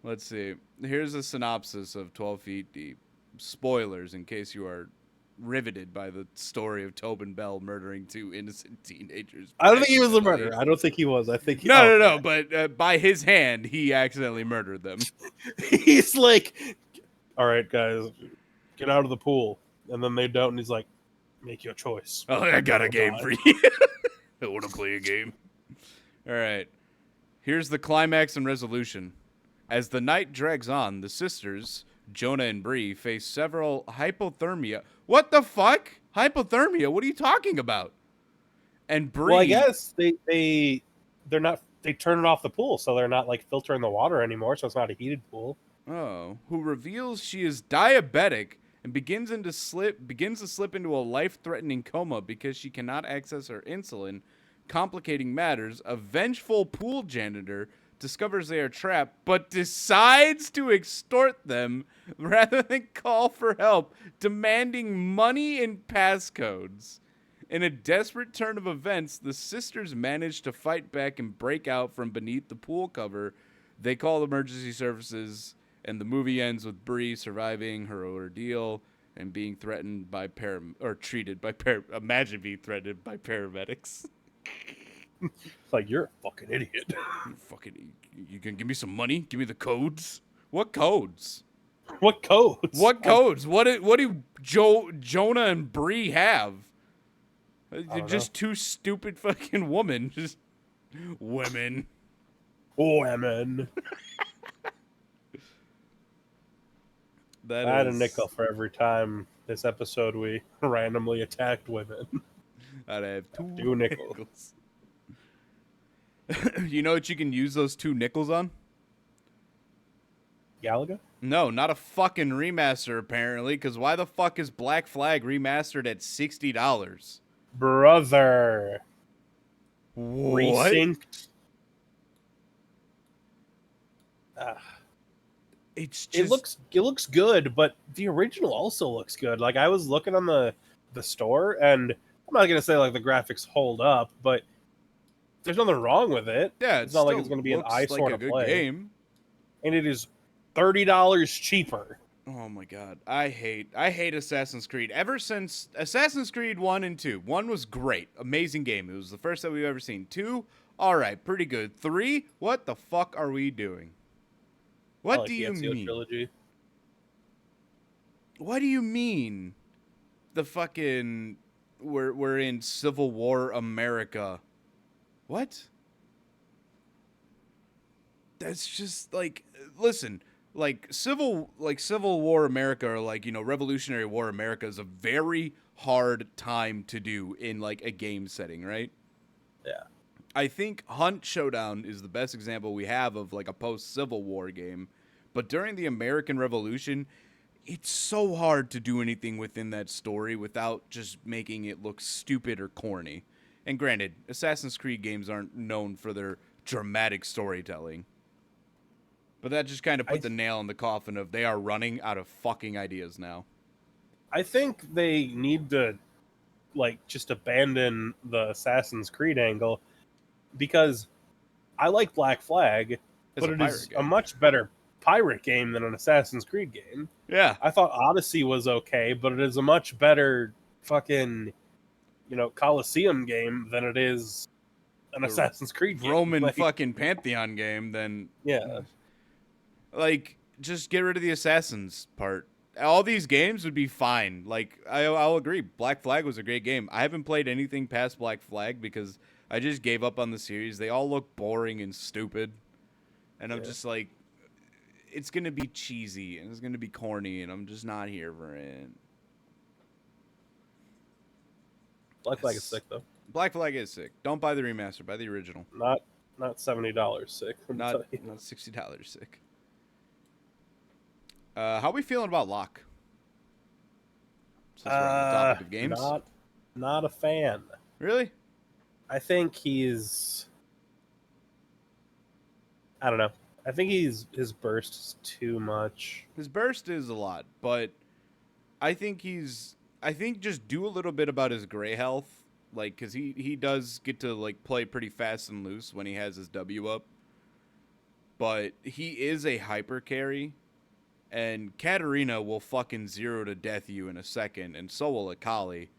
Let's see. Here's a synopsis of 12 Feet Deep. Spoilers in case you are riveted by the story of Tobin Bell murdering two innocent teenagers. I don't think he was the murderer. I don't think he was. I think No. But by his hand, he accidentally murdered them. He's like, "All right, guys, get out of the pool," and then they don't, and he's like, "Make your choice." Oh, I got a game for you. I want to play a game. All right. Here's the climax and resolution. As the night drags on, the sisters, Jonah and Bree, face several hypothermia. What the fuck? Hypothermia? What are you talking about? And Bree... Well, I guess they're not... They turn it off the pool, so they're not, like, filtering the water anymore, so it's not a heated pool. Oh. Who reveals she is diabetic and begins to slip into a life-threatening coma because she cannot access her insulin, complicating matters. A vengeful pool janitor discovers they are trapped, but decides to extort them rather than call for help, demanding money and passcodes. In a desperate turn of events, the sisters manage to fight back and break out from beneath the pool cover. They call emergency services, and the movie ends with Bree surviving her ordeal and being threatened by imagine being threatened by paramedics. It's like, you're a fucking idiot. You can give me some money? Give me the codes? What codes? What codes? What codes? What do Jonah and Bree have? They're just two stupid fucking women. Just women. Women. I had a nickel for every time this episode we randomly attacked women. I'd have two nickels. You know what you can use those 2 nickels on? Galaga? No, not a fucking remaster, apparently, because why the fuck is Black Flag remastered at $60? Brother. What? Resynced. It's just... It looks good, but the original also looks good. Like, I was looking on the store, and I'm not gonna say like the graphics hold up, but there's nothing wrong with it. Yeah, it's not like it's gonna be an eyesore like to a good play. game. And it is $30 cheaper. Oh my god, I hate Assassin's Creed. Ever since Assassin's Creed 1 and 2, 1 was great, amazing game. It was the first that we've ever seen. 2, all right, pretty good. 3, what the fuck are we doing? What do you mean? Trilogy. What do you mean? The fucking we're in Civil War America. What? That's just like, listen, like Civil War America, or like, you know, Revolutionary War America is a very hard time to do in like a game setting, right? Yeah. I think Hunt Showdown is the best example we have of like a post-Civil War game. But during the American Revolution, it's so hard to do anything within that story without just making it look stupid or corny. And granted, Assassin's Creed games aren't known for their dramatic storytelling. But that just kind of put the nail in the coffin of they are running out of fucking ideas now. I think they need to, like, just abandon the Assassin's Creed angle, because I like Black Flag, but it is a much better pirate game than an Assassin's Creed game. Yeah. I thought Odyssey was okay, but it is a much better fucking, you know, Colosseum game than it is an Assassin's Creed game. Roman fucking Pantheon game than... Yeah. Like, just get rid of the Assassins part. All these games would be fine. Like, I'll agree. Black Flag was a great game. I haven't played anything past Black Flag because I just gave up on the series. They all look boring and stupid. And I'm just like, it's going to be cheesy and it's going to be corny, and I'm just not here for it. Black Flag is sick, though. Black Flag is sick. Don't buy the remaster. Buy the original. Not $70 sick. Not $60 sick. How are we feeling about Locke? Since we're on the topic of games. Not a fan. Really? I think he's... I don't know. I think his burst is too much. His burst is a lot, but I think just do a little bit about his gray health, like, because he does get to like play pretty fast and loose when he has his W up. But he is a hyper carry, and Katarina will fucking 0 to death you in a second, and so will Akali.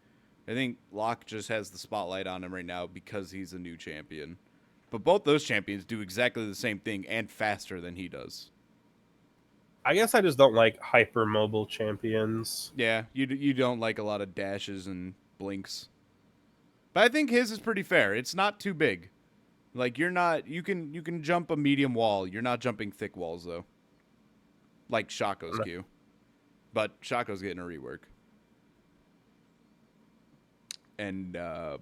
I think Locke just has the spotlight on him right now because he's a new champion. But both those champions do exactly the same thing and faster than he does. I guess I just don't like hyper-mobile champions. Yeah, you don't like a lot of dashes and blinks. But I think his is pretty fair. It's not too big. Like, you can jump a medium wall. You're not jumping thick walls, though. Like Shaco's Q. But Shaco's getting a rework. And,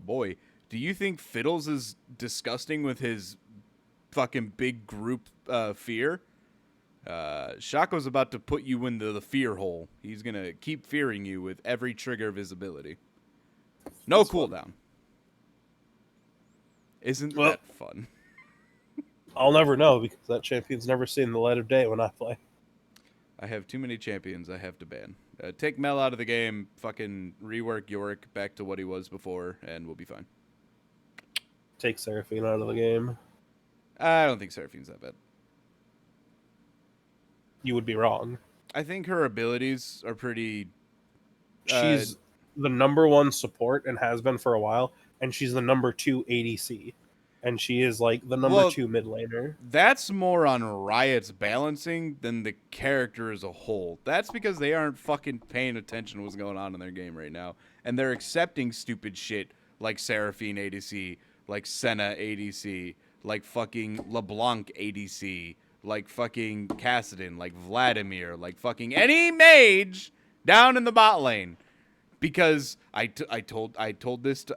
boy, do you think Fiddles is disgusting with his fucking big group fear? Shaco's about to put you into the fear hole. He's going to keep fearing you with every trigger of his ability. No That's cooldown. Fun. Isn't that fun? I'll never know because that champion's never seen the light of day when I play. I have too many champions I have to ban. Take Mel out of the game, fucking rework Yorick back to what he was before, and we'll be fine. Take Seraphine out of the game. I don't think Seraphine's that bad. You would be wrong. I think her abilities are pretty... She's the number 1 support and has been for a while, and she's the number 2 ADC. And she is like the number 2 mid laner. That's more on Riot's balancing than the character as a whole. That's because they aren't fucking paying attention to what's going on in their game right now. And they're accepting stupid shit like Seraphine ADC, like Senna ADC, like fucking LeBlanc ADC, like fucking Kassadin, like Vladimir, like fucking any mage down in the bot lane. because I told this to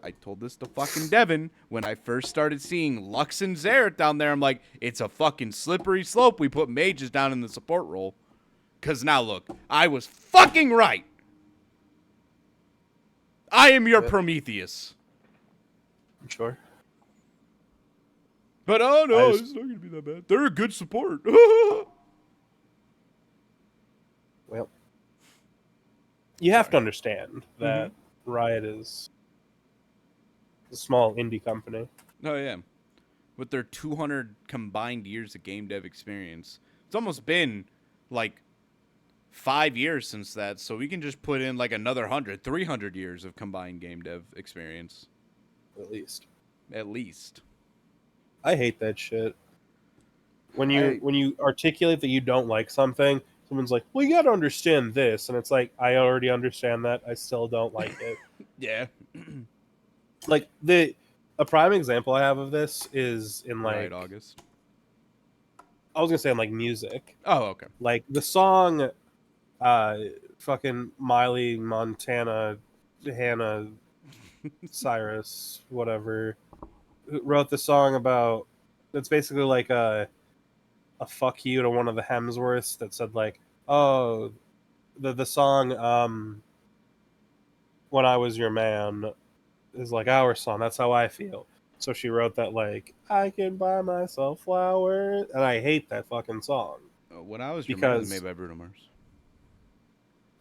fucking Devin when I first started seeing Lux and Xerath down there. I'm like, it's a fucking slippery slope. We put mages down in the support role. Cause now look, I was fucking right. I am your Prometheus. Sure. But oh no, it's not gonna be that bad. They're a good support. Well, you have to understand that Riot is a small indie company. Oh yeah, with their 200 combined years of game dev experience, it's almost been like 5 years since that. So we can just put in like another 300 years of combined game dev experience. At least. I hate that shit. When you articulate that you don't like something, someone's like, "Well, you got to understand this," and it's like, I already understand that. I still don't like it. Yeah. Like a prime example I have of this is in like August. I was gonna say in like music. Oh, okay. Like the song, fucking Miley, Montana, Hannah, Cyrus, whatever, who wrote the song about. It's basically like a fuck you to one of the Hemsworths that said like, oh, the song When I Was Your Man is like our song. That's how I feel. So she wrote that like, I can buy myself flowers, and I hate that fucking song. When I Was Your Man is made by Bruno Mars.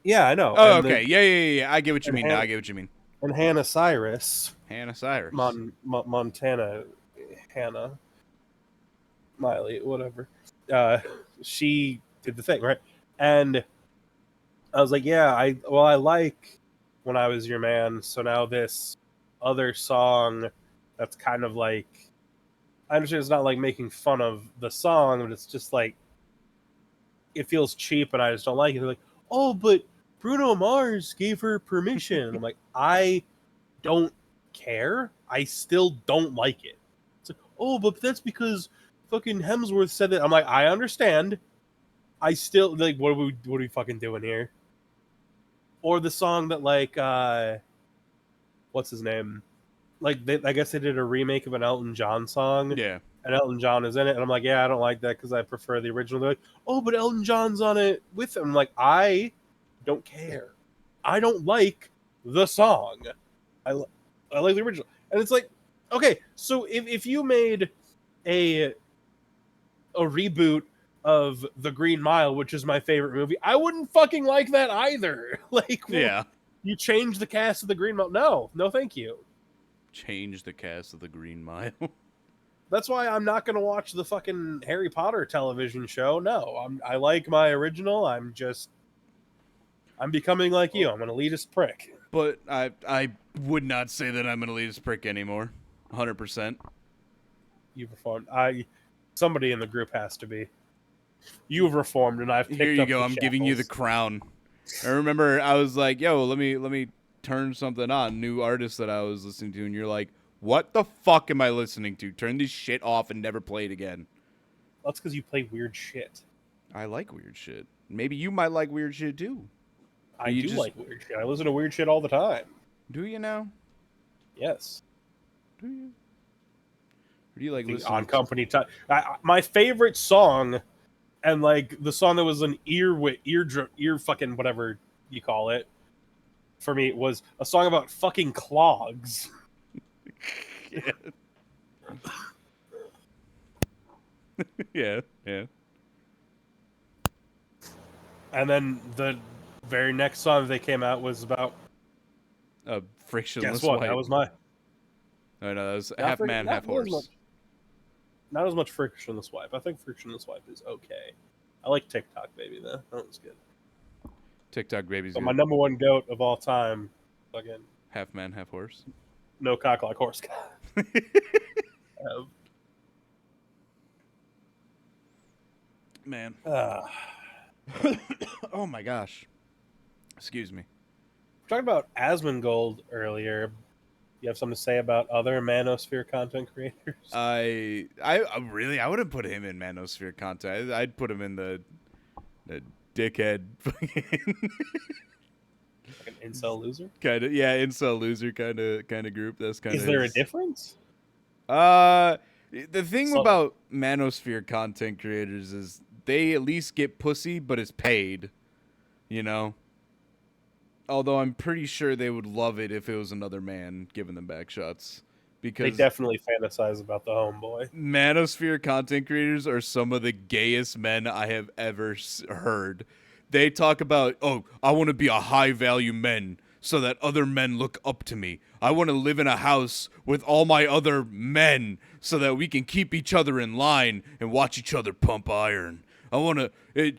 Yeah, I know. Oh, okay. Yeah. I get what you mean. I get what you mean. And Hannah Cyrus. Montana. Hannah. Miley, whatever. She did the thing, right? And I was like, yeah, I like When I Was Your Man. So now this other song that's kind of like, I understand it's not like making fun of the song, but it's just like, it feels cheap and I just don't like it. They're like, oh, but Bruno Mars gave her permission. I'm like, I don't care. I still don't like it. It's like, oh, but that's because fucking Hemsworth said that. I'm like, I understand. I still like, what are we fucking doing here? Or the song that like what's his name? Like I guess they did a remake of an Elton John song. Yeah. And Elton John is in it, and I'm like, yeah, I don't like that because I prefer the original. They're like, oh, but Elton John's on it with him. I'm like, I don't care. I don't like the song. I like the original. And it's like, okay, so if you made a reboot of The Green Mile, which is my favorite movie, I wouldn't fucking like that either. Like, yeah, you change the cast of The Green Mile. No, thank you. Change the cast of The Green Mile. That's why I'm not going to watch the fucking Harry Potter television show. No, I like my original. I'm becoming like you. I'm an elitist prick. But I would not say that I'm an elitist prick anymore. 100%. You've reformed. Somebody in the group has to be. You've reformed, and I've picked Here you up go. I'm giving you the crown. I remember I was like, yo, let me turn something on. New artist that I was listening to, and you're like, what the fuck am I listening to? Turn this shit off and never play it again. That's because you play weird shit. I like weird shit. Maybe you might like weird shit too. I do like weird shit. I listen to weird shit all the time. Do you now? Yes. Do you? Or do you like listening on company time? My favorite song, and like the song that was an ear fucking whatever you call it, for me was a song about fucking clogs. Yeah. And then the very next song they came out was about a frictionless guess what? wipe. That was my. No, that was half man, half horse. Not as much frictionless wipe. I think frictionless wipe is okay. I like TikTok Baby though. That was good. TikTok Baby's but good. My number one goat of all time, again. Half man, half horse. No cock like horse. Man. Oh my gosh. Excuse me. We're talking about Asmongold earlier. You have something to say about other Manosphere content creators? I wouldn't put him in Manosphere content. I'd put him in the dickhead. Like an incel loser? Kind of, yeah, incel loser kind of group. That's kind of. Is there a difference? The thing So, about manosphere content creators is they at least get pussy, but it's paid. You know? Although I'm pretty sure they would love it if it was another man giving them back shots. Because they definitely fantasize about the homeboy. manosphere content creators are some of the gayest men I have ever heard. They talk about, oh, I want to be a high-value man so that other men look up to me. I want to live in a house with all my other men so that we can keep each other in line and watch each other pump iron. I want to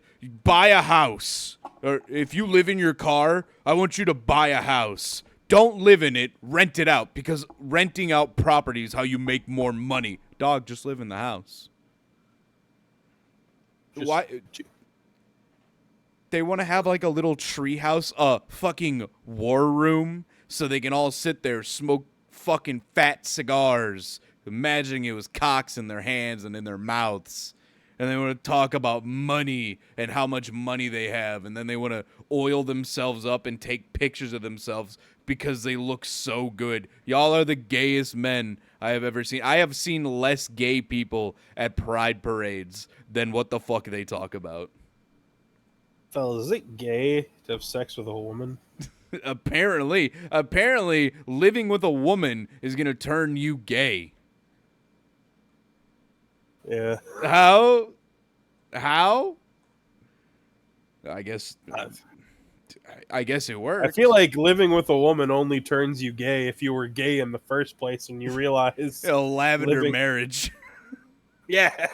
buy a house. Or if you live in your car, I want you to buy a house. Don't live in it, rent it out, because renting out property is how you make more money. Dog, just live in the house. Why? They want to have like a little tree house, a fucking war room, so they can all sit there, smoke fucking fat cigars, imagining it was cocks in their hands and in their mouths. And they want to talk about money and how much money they have. And then they want to oil themselves up and take pictures of themselves because they look so good. Y'all are the gayest men I have ever seen. I have seen less gay people at pride parades than what the fuck they talk about. Fellas, is it gay to have sex with a woman? Apparently, living with a woman is going to turn you gay. Yeah. How? I guess it works. I feel like living with a woman only turns you gay if you were gay in the first place and you realize a lavender marriage. Yeah.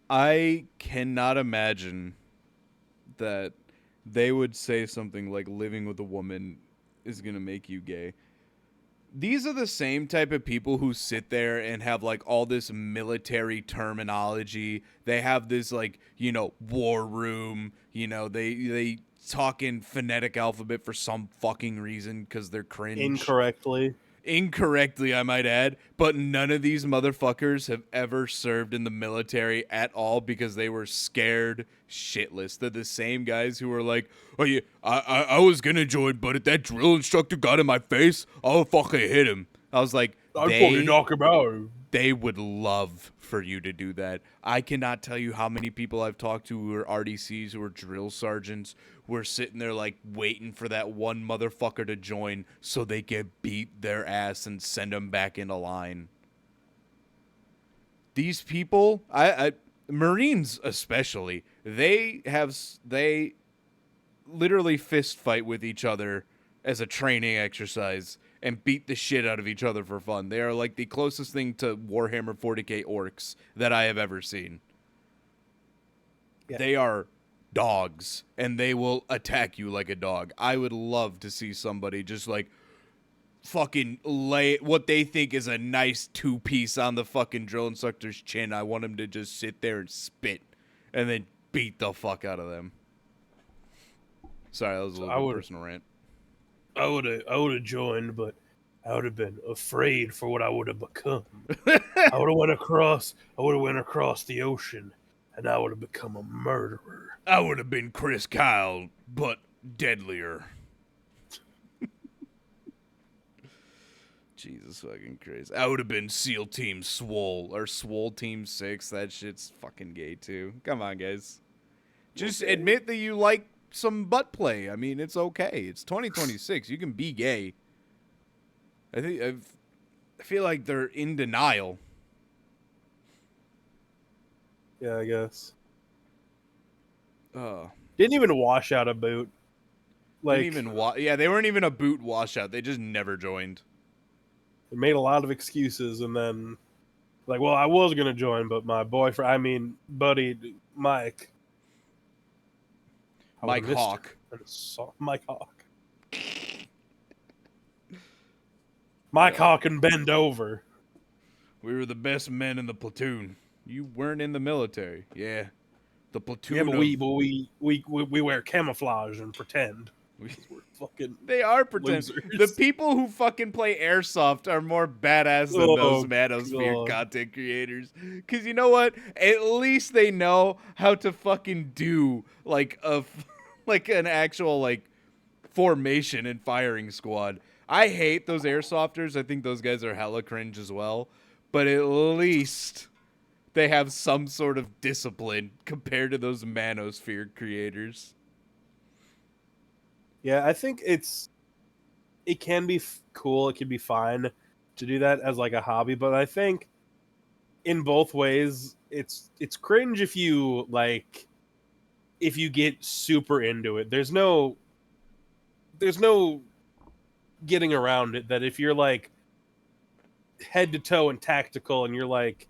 I cannot imagine that they would say something like living with a woman is going to make you gay. These are the same type of people who sit there and have like all this military terminology. They have this like, war room, they talk in phonetic alphabet for some fucking reason because they're cringe. Incorrectly, I might add, but none of these motherfuckers have ever served in the military at all because they were scared shitless. They're the same guys who were like, oh yeah, I was gonna join, but if that drill instructor got in my face, I'll fucking hit him. I was like, I'd fucking knock him out. They would love for you to do that. I cannot tell you how many people I've talked to who are RDCs, who are drill sergeants, who are sitting there like waiting for that one motherfucker to join so they can beat their ass and send them back into line. These people, Marines especially, they literally fist fight with each other as a training exercise and beat the shit out of each other for fun. They are like the closest thing to Warhammer 40k orcs that I have ever seen. Yeah. They are dogs, and they will attack you like a dog. I would love to see somebody just like fucking lay what they think is a nice two-piece on the fucking drill instructor's chin. I want him to just sit there and spit and then beat the fuck out of them. Sorry, that was a little personal rant. I would have joined, but I would have been afraid for what I would have become. I would have went across the ocean, and I would have become a murderer. I would have been Chris Kyle, but deadlier. Jesus fucking Christ. I would have been SEAL Team Swole, or Swole Team 6. That shit's fucking gay, too. Come on, guys. Just admit that you like some butt play. I mean, it's okay. It's 2026. You can be gay. I feel like they're in denial. Yeah, I guess. Didn't even wash out a boot. Like, they weren't even a boot washout. They just never joined. They made a lot of excuses, and then like, well, I was gonna join, but my buddy Mike. Mike Hawk. Mike Hawk. Mike Hawk and bend over. We were the best men in the platoon. You weren't in the military. Yeah. The platoon. Yeah, but we wear camouflage and pretend. We're fucking they are pretend. The people who fucking play airsoft are more badass than those manosphere content creators. Because you know what? At least they know how to fucking do like a like an actual like formation and firing squad. I hate those airsofters. I think those guys are hella cringe as well. But at least they have some sort of discipline compared to those manosphere creators. Yeah, I think it can be cool. It can be fine to do that as like a hobby, but I think in both ways, it's cringe if you get super into it. There's no getting around it that if you're like head to toe and tactical and you're like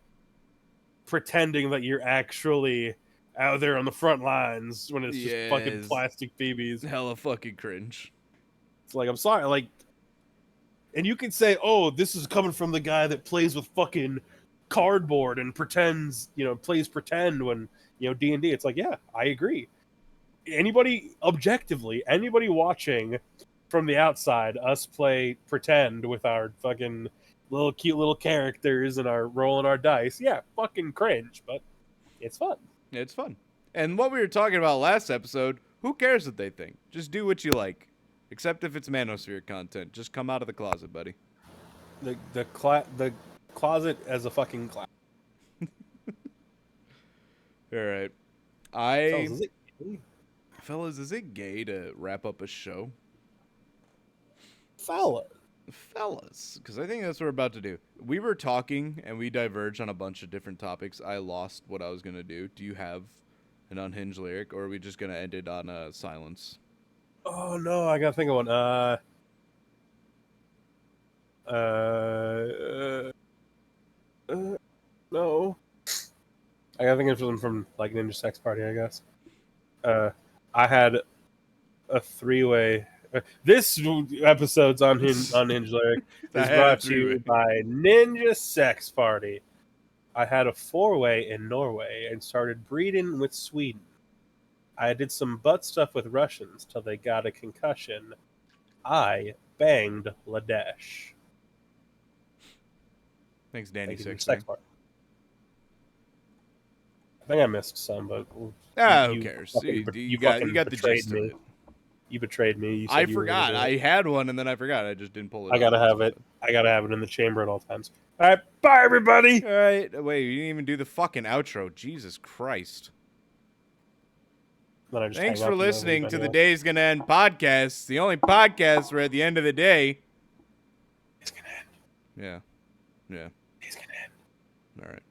pretending that you're actually out there on the front lines when it's just fucking plastic BBs. Hella fucking cringe. It's like, I'm sorry, like, and you can say, oh, this is coming from the guy that plays with fucking cardboard and pretends, plays pretend when, D&D. It's like, yeah, I agree. Anybody watching from the outside, us play pretend with our fucking cute little characters and our rolling our dice. Yeah, fucking cringe, but it's fun. It's fun. And what we were talking about last episode, who cares what they think? Just do what you like. Except if it's manosphere content. Just come out of the closet, buddy. The closet as a fucking closet. All right. Fellas, is it gay to wrap up a show? Fellas, because I think that's what we're about to do. We were talking and we diverged on a bunch of different topics. I lost what I was going to do. Do you have an unhinged lyric, or are we just going to end it on silence? Oh, no, I got to think of one. No. I got to think of something from, like, Ninja Sex Party, I guess. I had a three-way... This episode's Unhinged Lyric is brought to you by Ninja Sex Party. I had a four-way in Norway and started breeding with Sweden. I did some butt stuff with Russians till they got a concussion. I banged Ladesh. Thanks, Danny. Sex Party. I think I missed some, but who cares? You got the gist of it. You betrayed me. I forgot. I had one and then I forgot. I just didn't pull it. I gotta have it. I gotta have it in the chamber at all times. All right, bye everybody. All right, wait, you didn't even do the fucking outro. Jesus Christ. Thanks for listening to the Day's Gonna End podcast. The only podcast where at the end of the day, it's gonna end. Yeah. It's gonna end. All right.